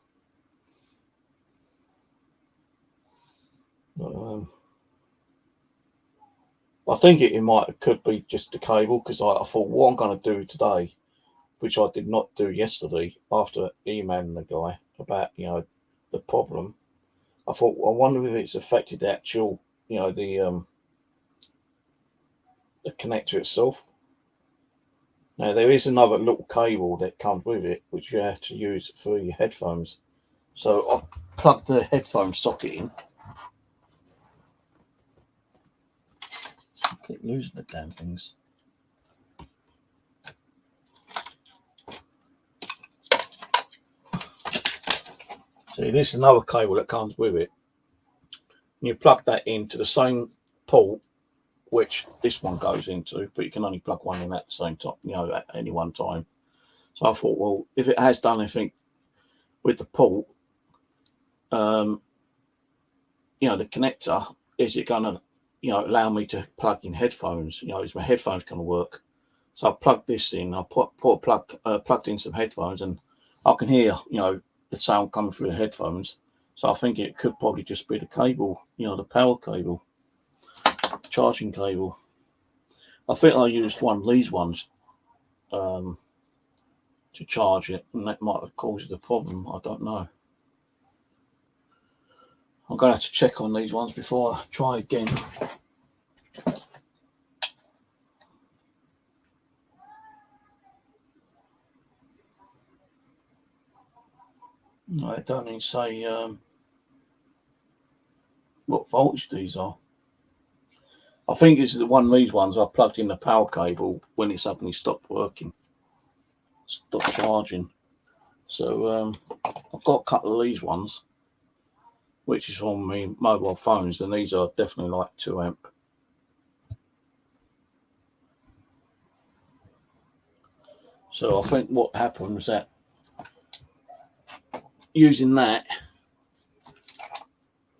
But, I think it could be just the cable, because I thought what I'm going to do today, which I did not do yesterday after emailing the guy about the problem. I thought, I wonder if it's affected the actual the connector itself. Now there is another little cable that comes with it, which you have to use for your headphones. So I'll plug the headphone socket in. I keep losing the damn things. See, this is another cable that comes with it. You plug that into the same port which this one goes into, but you can only plug one in at the same time, at any one time. So I thought, well, if it has done anything with the port, the connector, is it going to, allow me to plug in headphones? Is my headphones going to work? So I plugged this in. I plugged in some headphones, and I can hear, the sound coming through the headphones. So I think it could probably just be the cable, the power cable, charging cable. I think I used one of these ones to charge it, and that might have caused the problem. I don't know. I'm going to have to check on these ones before I try again. No, it don't even say what voltage these are. I think it's the one of these ones I plugged in the power cable when it suddenly stopped working, stopped charging. So I've got a couple of these ones, which is on my mobile phones, and these are definitely like 2 amp. So I think what happened was that using that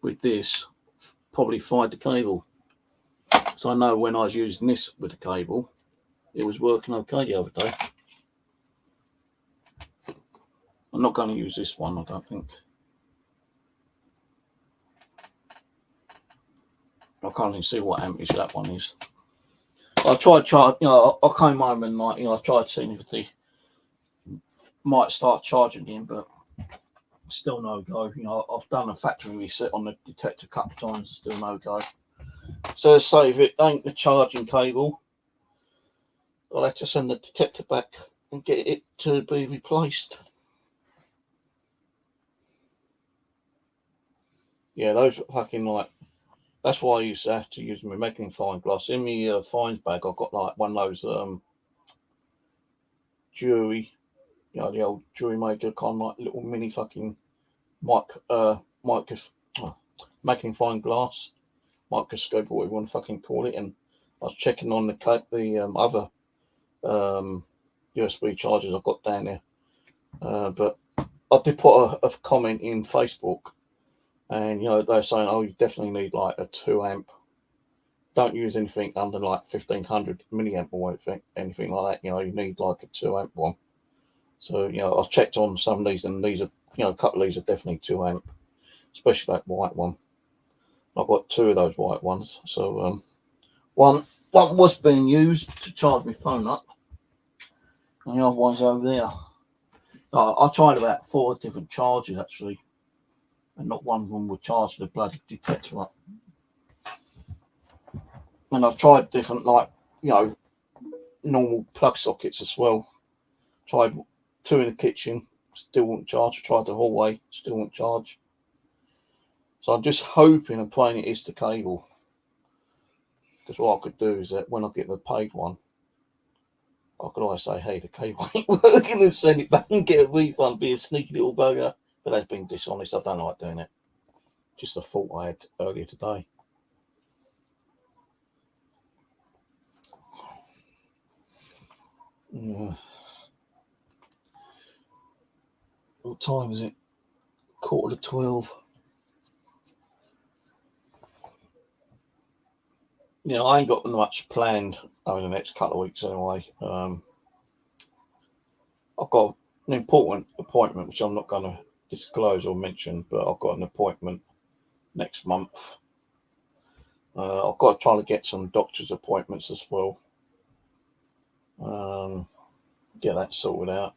with this probably fired the cable. So I know when I was using this with the cable, it was working okay the other day. I'm not going to use this one, I don't think. I can't even see what amperage that one is. I tried charging, I came home and I tried seeing if they might start charging again, but still no go. I've done a factory reset on the detector a couple of times, still no go. So let's say if it ain't the charging cable, I'll have to send the detector back and get it to be replaced. Yeah, those fucking that's why I used to have to use my magnifying glass. In my fines bag, I've got like one of those jewelry, the old jewelry maker kind of like little mini fucking magnifying glass, microscope, or what you want to fucking call it. And I was checking on the other USB chargers I've got down there. But I did put a comment in Facebook, and they're saying, oh, you definitely need like a 2 amp. Don't use anything under like 1500 milliamp or anything like that. You need like a 2 amp one. So I've checked on some of these, and these are a couple of these are definitely 2 amp, especially that white one. I've got 2 of those white ones. So one was being used to charge my phone up, and the other one's over there. I tried about 4 different chargers actually, and not one of them would charge the bloody detector up. And I've tried different normal plug sockets as well. Tried 2 in the kitchen, still won't charge. I tried the hallway, still won't charge. So I'm just hoping and praying it is the cable. Because what I could do is that when I get the paid one, I could always say, hey, the cable ain't working, and send it back and get a refund, be a sneaky little bugger. But that's being dishonest. I don't like doing it. Just a thought I had earlier today. Yeah. What time is it? 11:45. I ain't got much planned over the next couple of weeks anyway. I've got an important appointment, which I'm not going to disclose or mention, but I've got an appointment next month. I've got to try to get some doctor's appointments as well. Get that sorted out.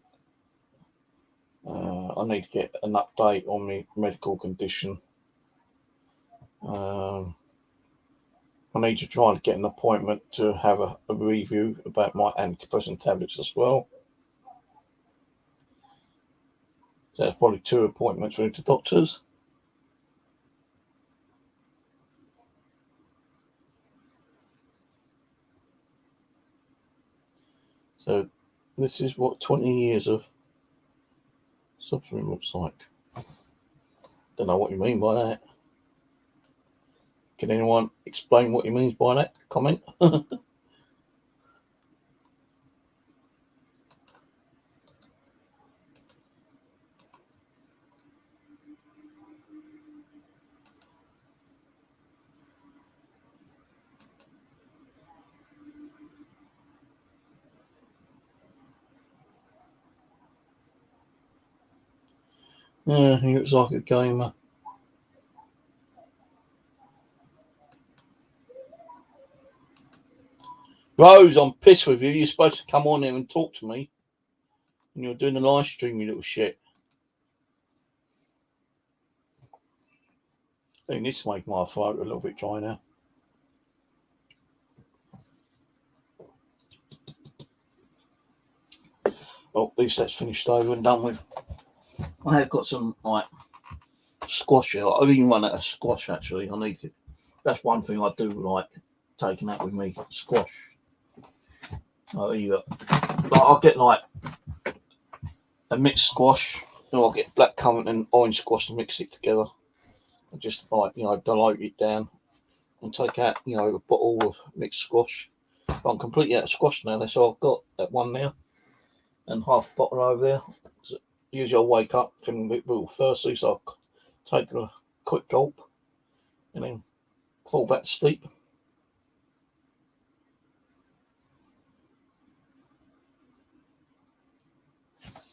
I need to get an update on my medical condition. I need to try to get an appointment to have a review about my antidepressant tablets as well. So that's probably 2 appointments with the doctors. So this is what 20 years of suffering looks like. Don't know what you mean by that. Can anyone explain what he means by that comment? Yeah, he looks like a gamer. Rose, I'm pissed with you. You're supposed to come on here and talk to me. And you're doing a live stream, you little shit. I think this make my throat a little bit dry now. Well, at least that's finished over and done with. I have got some like squash here. I've even run out of squash actually. I need it. That's one thing I do like taking that with me. Squash. I'll get like a mixed squash, or I'll get blackcurrant and orange squash and mix it together. And just like, dilute it down and take out, a bottle of mixed squash. But I'm completely out of squash now. That's all I've got. That one now. And half a bottle over there. Usually I'll wake up feeling a little thirsty, so I'll take a quick gulp and then fall back to sleep.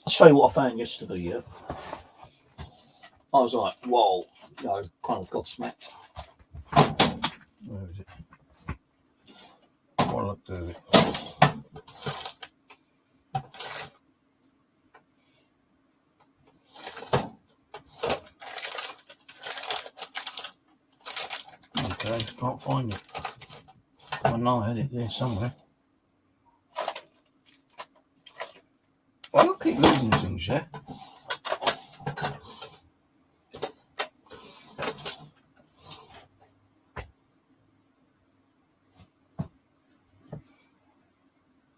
I'll show you what I found yesterday, yeah. I was like, whoa, kind of gobsmacked. Where is it? What will I do with it? Okay, can't find it. I know I had it there somewhere. Well, I keep losing things, yeah?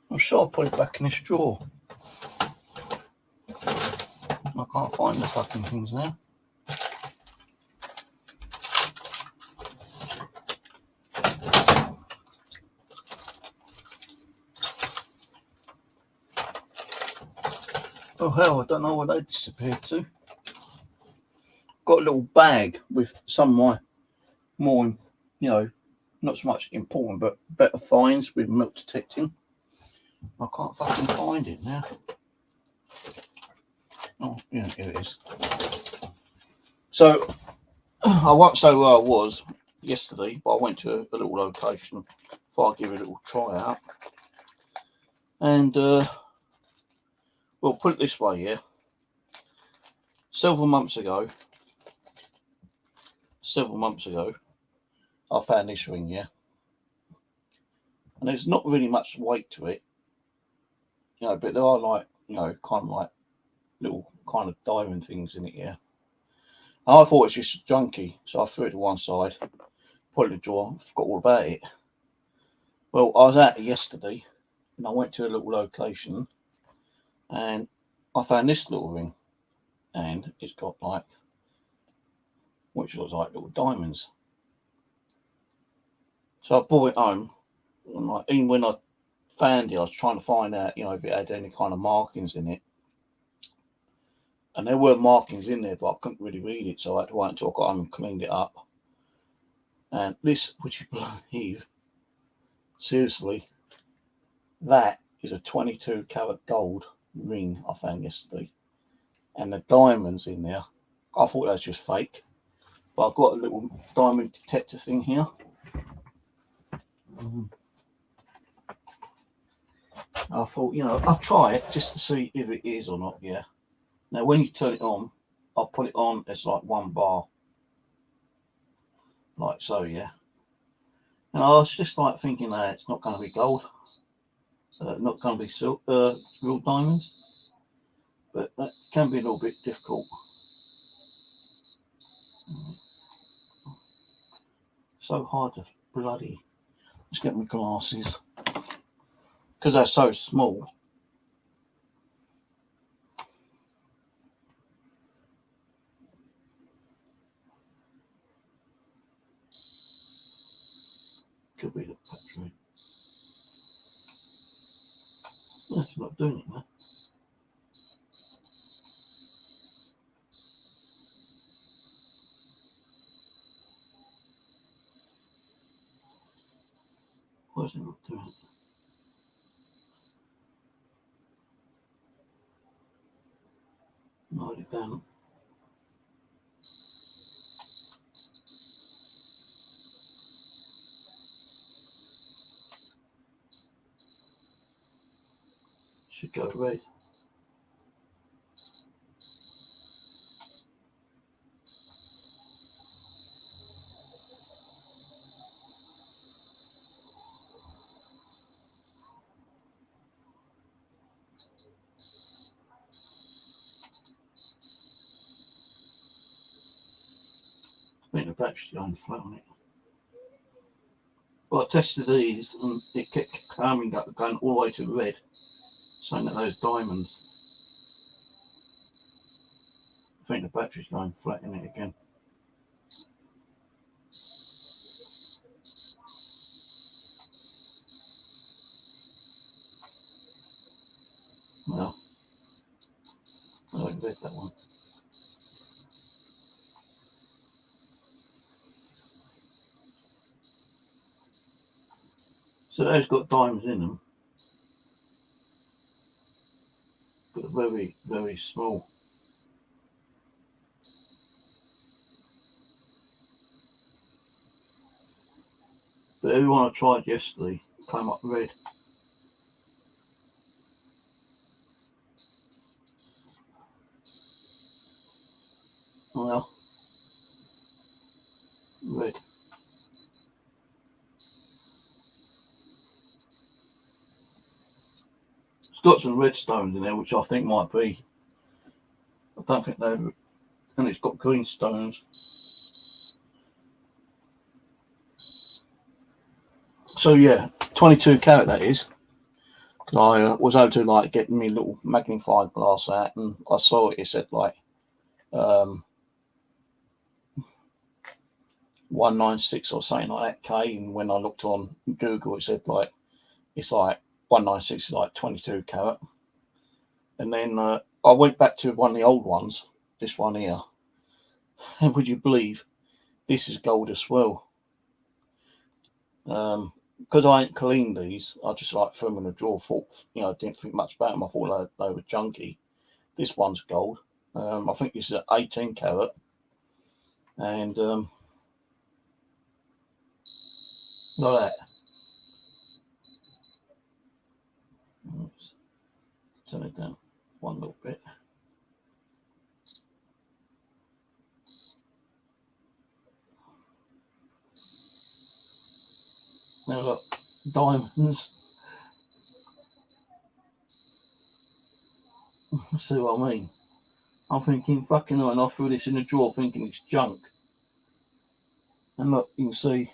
I'm sure I put it back in this drawer. I can't find the fucking things now. Oh hell, I don't know where they disappeared to. Got a little bag with some of my more, not so much important, but better finds with milk detecting. I can't fucking find it now. Oh, yeah, here it is. So, I won't say where I was yesterday, but I went to a little location. Thought I'd give it a little try out. And, well, put it this way, yeah. Several months ago, I found this ring, yeah. And there's not really much weight to it, but there are like, kind of like little kind of diamond things in it, yeah. And I thought it was just junky, so I threw it to one side, put it in the drawer, forgot all about it. Well, I was out there yesterday, and I went to a little location, and I found this little ring, and it's got like, which looks like little diamonds. So I brought it home, and like, even when I found it, I was trying to find out, if it had any kind of markings in it. And there were markings in there, but I couldn't really read it, so I had to wait until I got home and cleaned it up. And this, would you believe, seriously, that is a 22 karat gold ring I found yesterday. And the diamonds in there, I thought that was just fake. But I've got a little diamond detector thing here. I thought, I'll try it just to see if it is or not, yeah. Now, when you turn it on, I'll put it on, it's like 1 bar. Like so, yeah. And I was just like thinking that it's not going to be gold, not going to be real diamonds, but that can be a little bit difficult. So hard to bloody. Let's get my glasses because they're so small. Could be the battery. That's not doing it, man. Why is it not doing it? No, it doesn't. Should go red. I think the battery's going flat on it. Well, I tested these and it kept coming up, going all the way to red, saying that those diamonds. I think the battery's going flat in it again. Well, I don't read that one. So those got diamonds in them, but very, very small. But every one I tried yesterday came up red. Well, red. It's got some red stones in there, which I think might be. I don't think they're. And it's got green stones. So yeah, 22 carat that is. I was able to like get my little magnified glass out, and I saw it. It said like 196 or something like that K. And when I looked on Google, it said like it's like 196 is like 22 carat. And then I went back to one of the old ones, this one here. And would you believe this is gold as well? Because I ain't cleaned these, I just like threw them in a drawer. Thought, I didn't think much about them. I thought they were junky. This one's gold. I think this is at 18 carat. And look at that. Let's turn it down one little bit. Now look, diamonds. See what I mean? I'm thinking, fucking hell, and I threw this in the drawer thinking it's junk. And look, you can see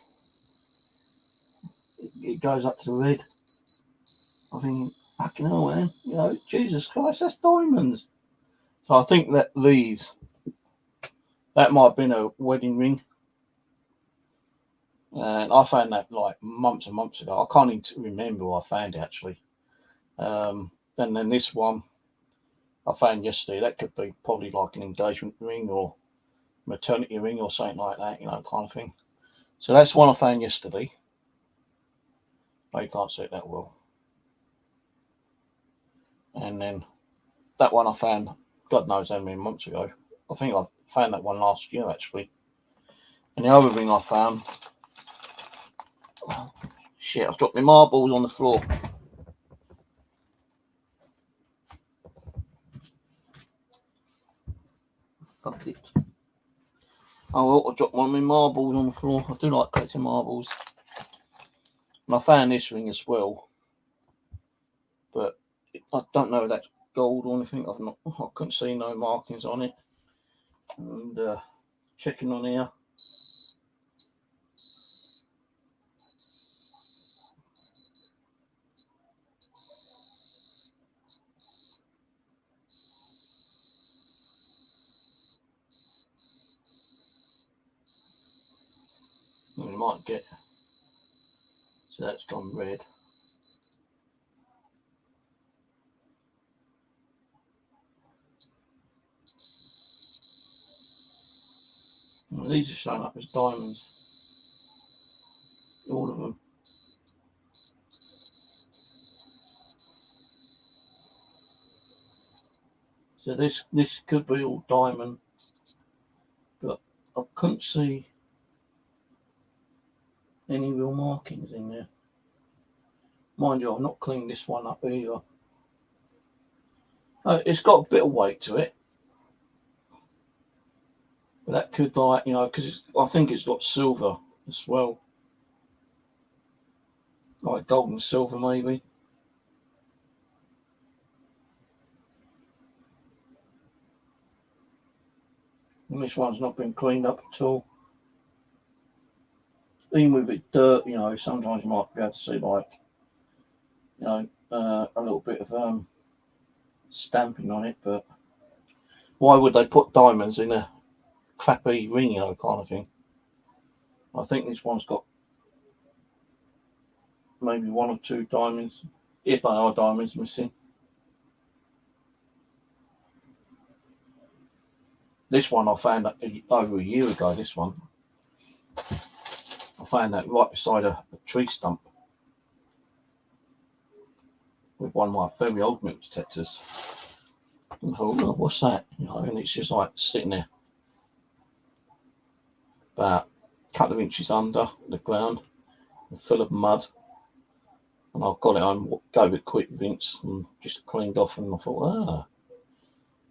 it goes up to the red. I'm thinking, fucking hell, man, Jesus Christ, that's diamonds. So I think that that might have been a wedding ring. And I found that like months and months ago. I can't even remember where I found it actually. And then this one I found yesterday, that could be probably like an engagement ring or maternity ring or something like that, kind of thing. So that's one I found yesterday. Oh, you can't see it that well. And then that one I found, God knows how many months ago. I think I found that one last year actually. And the other ring I found, shit, I've dropped my marbles on the floor. Fuck it. Oh well, I dropped one of my marbles on the floor. I do like collecting marbles. And I found this ring as well, but I don't know if that's gold or anything. I couldn't see no markings on it. And checking on here. We might get, so that's gone red. Well, these are showing up as diamonds, all of them. So this could be all diamond, but I couldn't see any real markings in there. Mind you, I've not cleaned this one up either. It's got a bit of weight to it, but that could, like, you know, because I think it's got silver as well, like gold and silver maybe. And this one's not been cleaned up at all. Even with it dirt, you know, sometimes you might be able to see, like, you know, a little bit of stamping on it, but why would they put diamonds in a crappy ring, you know, kind of thing? I think this one's got maybe one or two diamonds, if they are diamonds, missing. This one I found over a year ago, this one. I found that right beside a tree stump with one of my very old milk detectors. And I thought, oh, what's that? You know, and it's just like sitting there about a couple of inches under the ground, full of mud. And I got it home, gave it a quick rinse and just cleaned off, and I thought,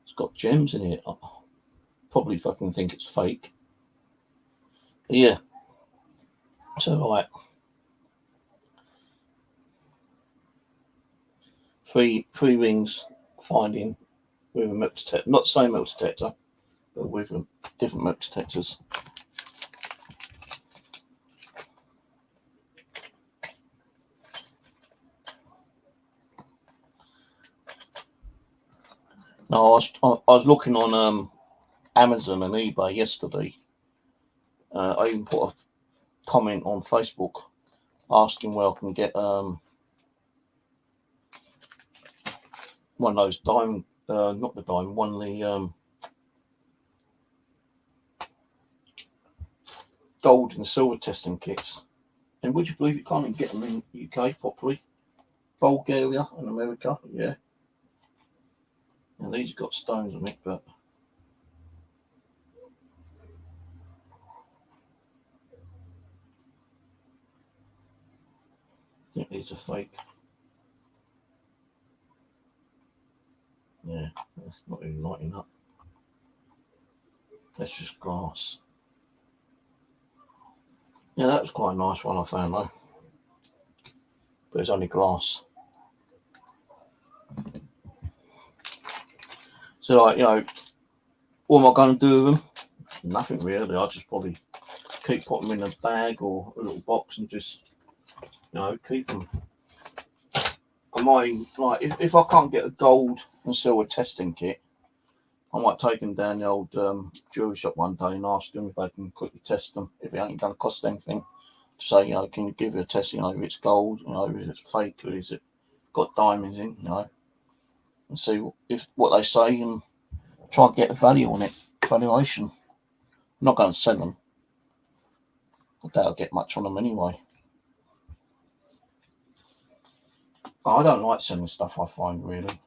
it's got gems in it. I probably fucking think it's fake. But yeah. So right. Three rings finding with a milk detector. Not the same milk detector, but with different milk detectors. Now, I was looking on Amazon and eBay yesterday. I even put a comment on Facebook asking where I can get one of those diamond, not the diamond, one of the gold and silver testing kits. And would you believe you can't even get them in the UK properly? Bulgaria and America, yeah. And these have got stones on it, but I think these are fake. Yeah, that's not even lighting up. That's just glass. Yeah, that was quite a nice one I found though. But it's only glass. So, like, you know, what am I going to do with them? Nothing really. I'll just probably keep putting them in a bag or a little box and just, you know, keep them. I might, like, if I can't get a gold and silver testing kit, I might take them down the old jewelry shop one day and ask them if they can quickly test them, if it ain't going to cost anything. To say, you know, can you give it a test, you know, if it's gold, you know, if it's fake, or is it got diamonds in, you know, and see if what they say and try and get a value on it, valuation. I'm not going to sell them. I doubt I'll get much on them anyway. I don't like selling stuff, I find, really.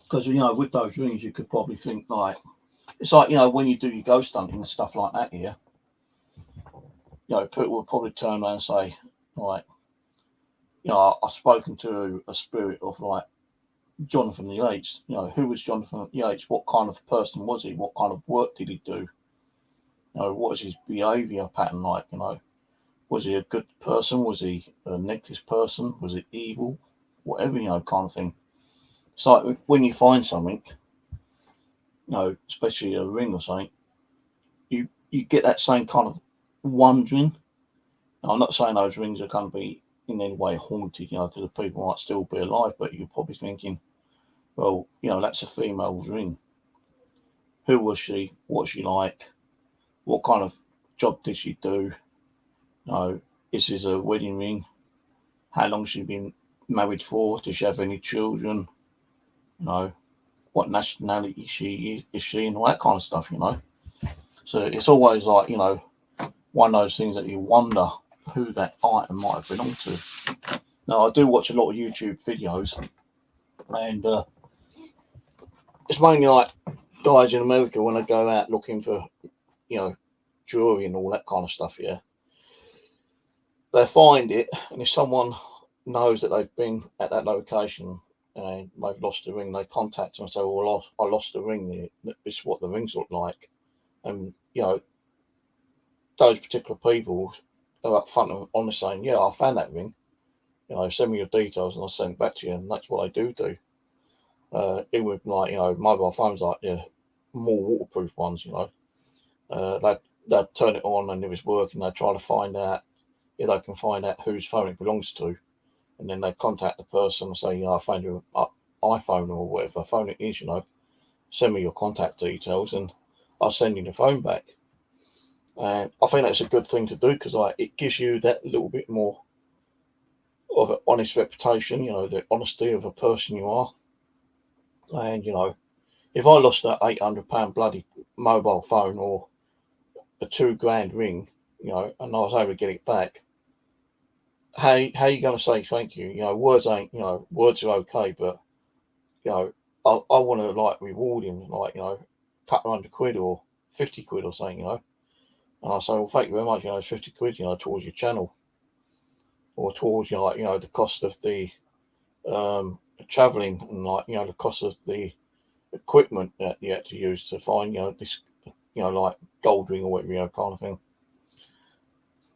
Because, you know, with those rings, you could probably think, like, it's like, you know, when you do your ghost hunting and stuff like that here, you know, people will probably turn around and say, like, you know, I've spoken to a spirit of, like, Jonathan Yates. You know, who was Jonathan Yates? What kind of person was he? What kind of work did he do? You know, what is his behaviour pattern like? You know, was he a good person? Was he a negative person? Was it evil? Whatever, you know, kind of thing. It's like when you find something, you know, especially a ring or something, you get that same kind of wondering. Now, I'm not saying those rings are going to be in any way haunted, you know, because the people might still be alive, but you're probably thinking, well, you know, that's a female's ring. Who was she? What's she like? What kind of job did she do? You know, is this a wedding ring? How long has she been married for? Does she have any children? You know, what nationality is she, and all that kind of stuff, you know. So it's always like, you know, one of those things that you wonder who that item might have belonged to. Now, I do watch a lot of YouTube videos, and it's mainly like guys in America when they go out looking for, you know, jewelry and all that kind of stuff. Yeah, they find it, and if someone knows that they've been at that location and they've lost the ring, they contact them and say, "Well, I lost the ring. This is what the rings look like," and you know, those particular people are up front and honest, saying, "Yeah, I found that ring. You know, send me your details and I'll send it back to you." And that's what I do. It would, like, you know, mobile phones, like the more waterproof ones, you know, they'd turn it on, and if it's working, they'd try to find out if they can find out whose phone it belongs to, and then they contact the person and say, you know, I found your iPhone or whatever phone it is, you know, send me your contact details and I'll send you the phone back. And I think that's a good thing to do because, like, it gives you that little bit more of an honest reputation, you know, the honesty of a person you are. And, you know, if I lost that £800 bloody mobile phone or a £2,000 ring, you know, and I was able to get it back, how you going to say thank you? You know, words ain't, you know, words are okay, but, you know, I want to, like, reward him, like, you know, a couple £100 or 50 quid or something, you know. And I say, well, thank you very much, you know, it's 50 quid, you know, towards your channel or towards, you know, like, you know, the cost of the traveling and, like, you know, the cost of the equipment that you had to use to find, you know, this, you know, like gold ring or whatever, you know, kind of thing.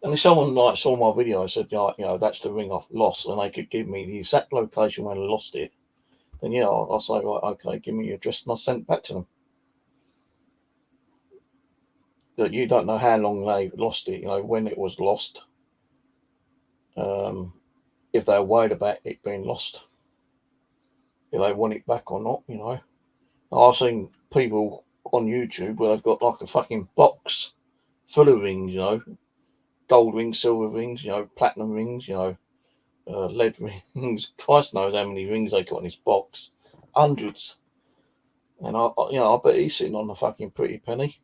And if someone like saw my video and said, like, you know, that's the ring I've lost, and they could give me the exact location when I lost it, then yeah, I'll say, right, okay, give me your address, and I'll send it back to them. That you don't know how long they lost it, you know, when it was lost, if they're worried about it being lost, if they want it back or not, you know. I've seen people on YouTube where they've got like a fucking box full of rings, you know, gold rings, silver rings, you know, platinum rings, you know, lead rings. Christ knows how many rings they got in his box, hundreds. And you know, I bet he's sitting on a fucking pretty penny.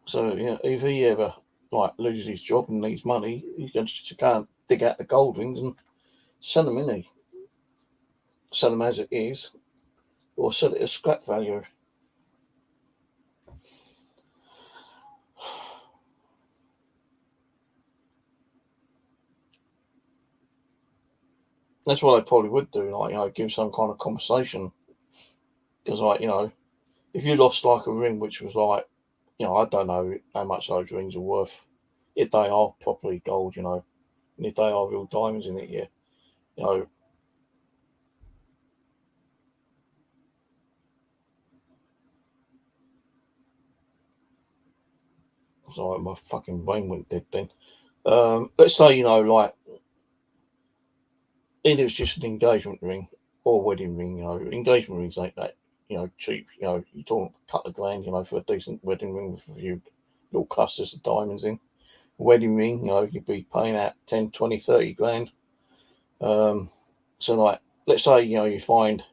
So, you know, if he ever like loses his job and needs money, he's going to go and dig out the gold rings and sell them in. Sell them as it is, or sell it as scrap value. That's what they probably would do, like, you know, give some kind of compensation. Because, like, you know, if you lost like a ring which was like, you know, I don't know how much those rings are worth, if they are properly gold, you know, and if they are real diamonds in it, yeah, you know. Sorry, my fucking brain went dead then. Let's say, you know, like, if it was just an engagement ring or a wedding ring, you know, engagement rings ain't that, you know, cheap. You know, you're talking a couple of grand, you know, for a decent wedding ring with a few little clusters of diamonds in. A wedding ring, you know, you'd be paying out 10, 20, 30 grand. So, like, let's say, you know, you find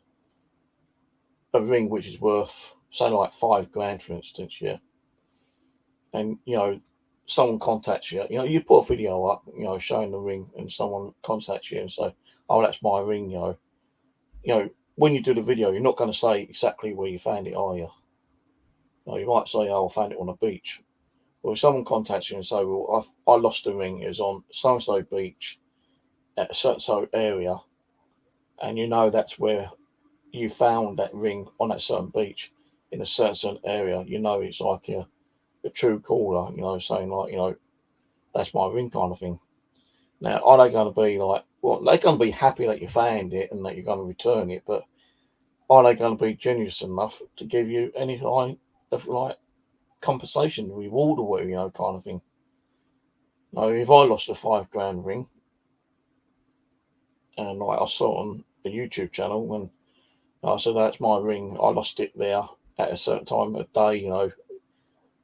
a ring which is worth, say, like 5 grand, for instance, yeah, and, you know, someone contacts you, you know, you put a video up, you know, showing the ring, and someone contacts you and say, oh, that's my ring, you know, when you do the video, you're not going to say exactly where you found it, are you? You know, you might say, oh, I found it on a beach. Well, if someone contacts you and say, well, I lost the ring, it was on so-and-so beach at a certain area, and you know that's where you found that ring on that certain beach, in a certain area, you know it's like a true caller, you know, saying like, you know, that's my ring kind of thing. Now, are they going to be like, well, they're going to be happy that you found it and that you're going to return it, but are they going to be generous enough to give you any kind of like compensation, reward, or whatever, you know, kind of thing? Now, if I lost a £5 ring and like I saw it on a YouTube channel and I said that's my ring, I lost it there at a certain time of day, you know,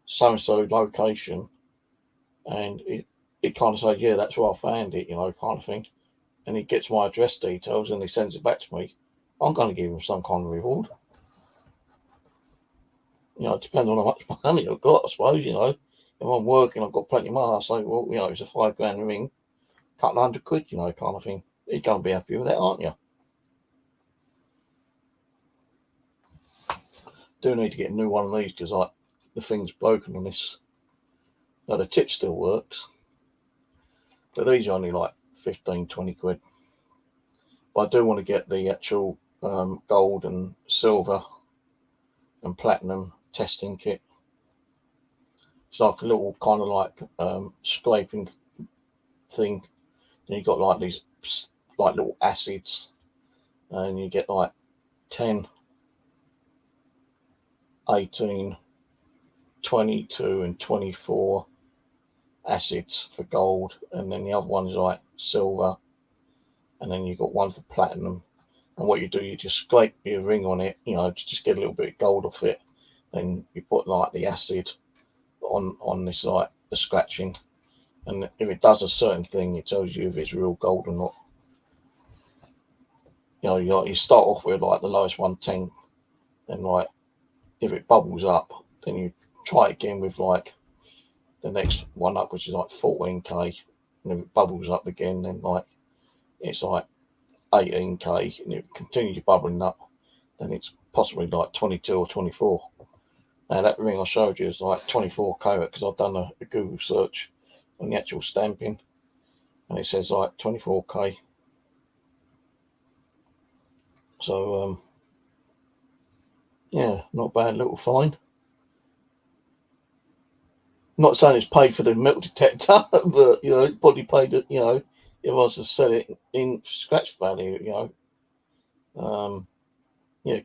so and so location, and it kind of said, yeah, that's where I found it, you know, kind of thing. And he gets my address details and he sends it back to me. I'm going to give him some kind of reward. You know, it depends on how much money I've got, I suppose, you know. If I'm working, I've got plenty of money, I say, well, you know, it's a £5 ring, a couple of £100, you know, kind of thing. You're going to be happy with that, aren't you? Do need to get a new one of these because like the thing's broken on this. Now the tip still works, but these are only like 15-20 quid. But I do want to get the actual gold and silver and platinum testing kit. It's like a little kind of like scraping thing. And you got like these like little acids, and you get like 10, 18, 22, and 24 acids for gold, and then the other one's like silver, and then you've got one for platinum. And what you do, you just scrape your ring on it, you know, to just get a little bit of gold off it. Then you put like the acid on this, like the scratching, and if it does a certain thing, it tells you if it's real gold or not. You know, you start off with like the lowest 110, and like if it bubbles up, then you try it again with like the next one up, which is like 14k, and if it bubbles up again, then like it's like 18k, and it continues bubbling up, then it's possibly like 22 or 24. Now that ring I showed you is like 24 carat because I've done a Google search on the actual stamping, and it says like 24k. So yeah, not bad little find. Not saying it's paid for the metal detector, but you know, it probably paid it. You know, if I was to sell it in scratch value, you know, yeah,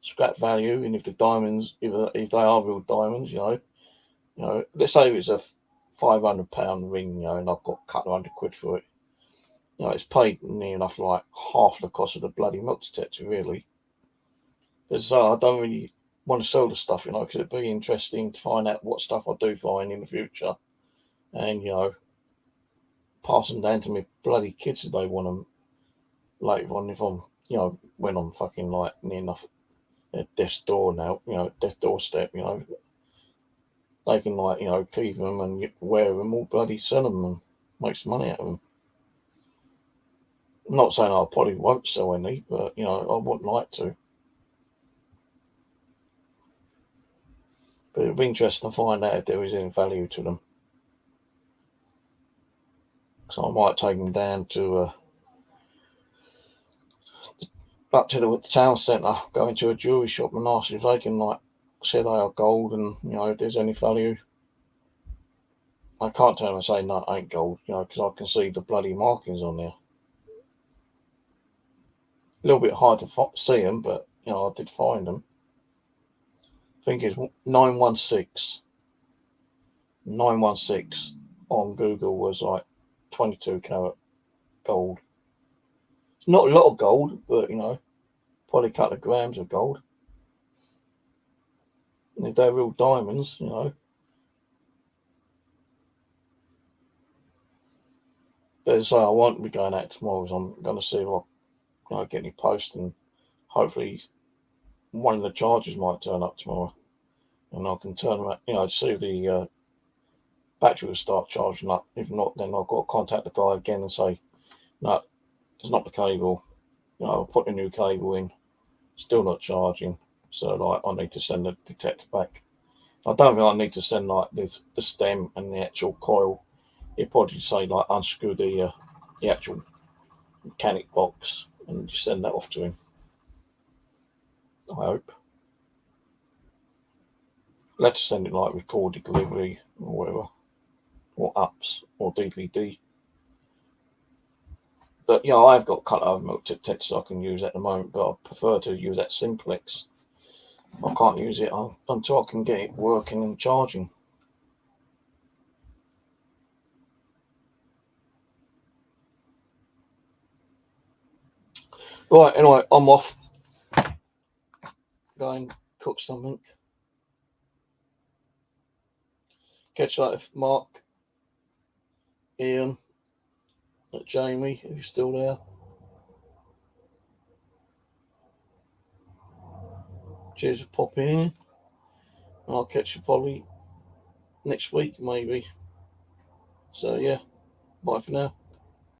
scrap value, and if the diamonds, if they are real diamonds, you know, let's say it's a £500 ring, you know, and I've got a couple of £100 for it. You know, it's paid near enough like half the cost of the bloody metal detector, really. Because I don't really want to sell the stuff, you know, because it'd be interesting to find out what stuff I do find in the future, and you know, pass them down to my bloody kids if they want them later on. If I'm, you know, when I'm fucking like near enough at death's door now, you know, death doorstep, you know, they can like, you know, keep them and wear them or bloody sell them and make some money out of them. I'm not saying I probably won't sell any, but you know, I wouldn't like to. But it'd be interesting to find out if there is any value to them. So I might take them down to up to the town centre, go into a jewellery shop and ask if they can like say they are gold and you know if there's any value. I can't tell them and say no, it ain't gold, you know, because I can see the bloody markings on there. A little bit hard to see them, but you know I did find them. I think it's 916. 916 on Google was like 22 carat gold. It's not a lot of gold, but you know, probably a couple of grams of gold. And if they're real diamonds, you know. But as I say, I won't be going out tomorrow, so I'm going to see if I get any post, and hopefully one of the chargers might turn up tomorrow, and I can turn around, you know, see if the battery will start charging up. If not, then I've got to contact the guy again and say, no, it's not the cable. You know, I'll put a new cable in, still not charging. So like, I need to send the detector back. I don't think I need to send like the stem and the actual coil. It'd probably say like unscrew the actual mechanic box and just send that off to him. I hope. Let's send it like recorded delivery or whatever, or apps or DVD. But I've got a couple of multi-texts I can use at the moment, but I prefer to use that Simplex. I can't use it until I can get it working and charging. Right, anyway, I'm off. Go and cook something. Catch you later, Mark, Ian, Jamie, who's still there. Cheers for popping in. And I'll catch you probably next week, maybe. So, yeah, bye for now.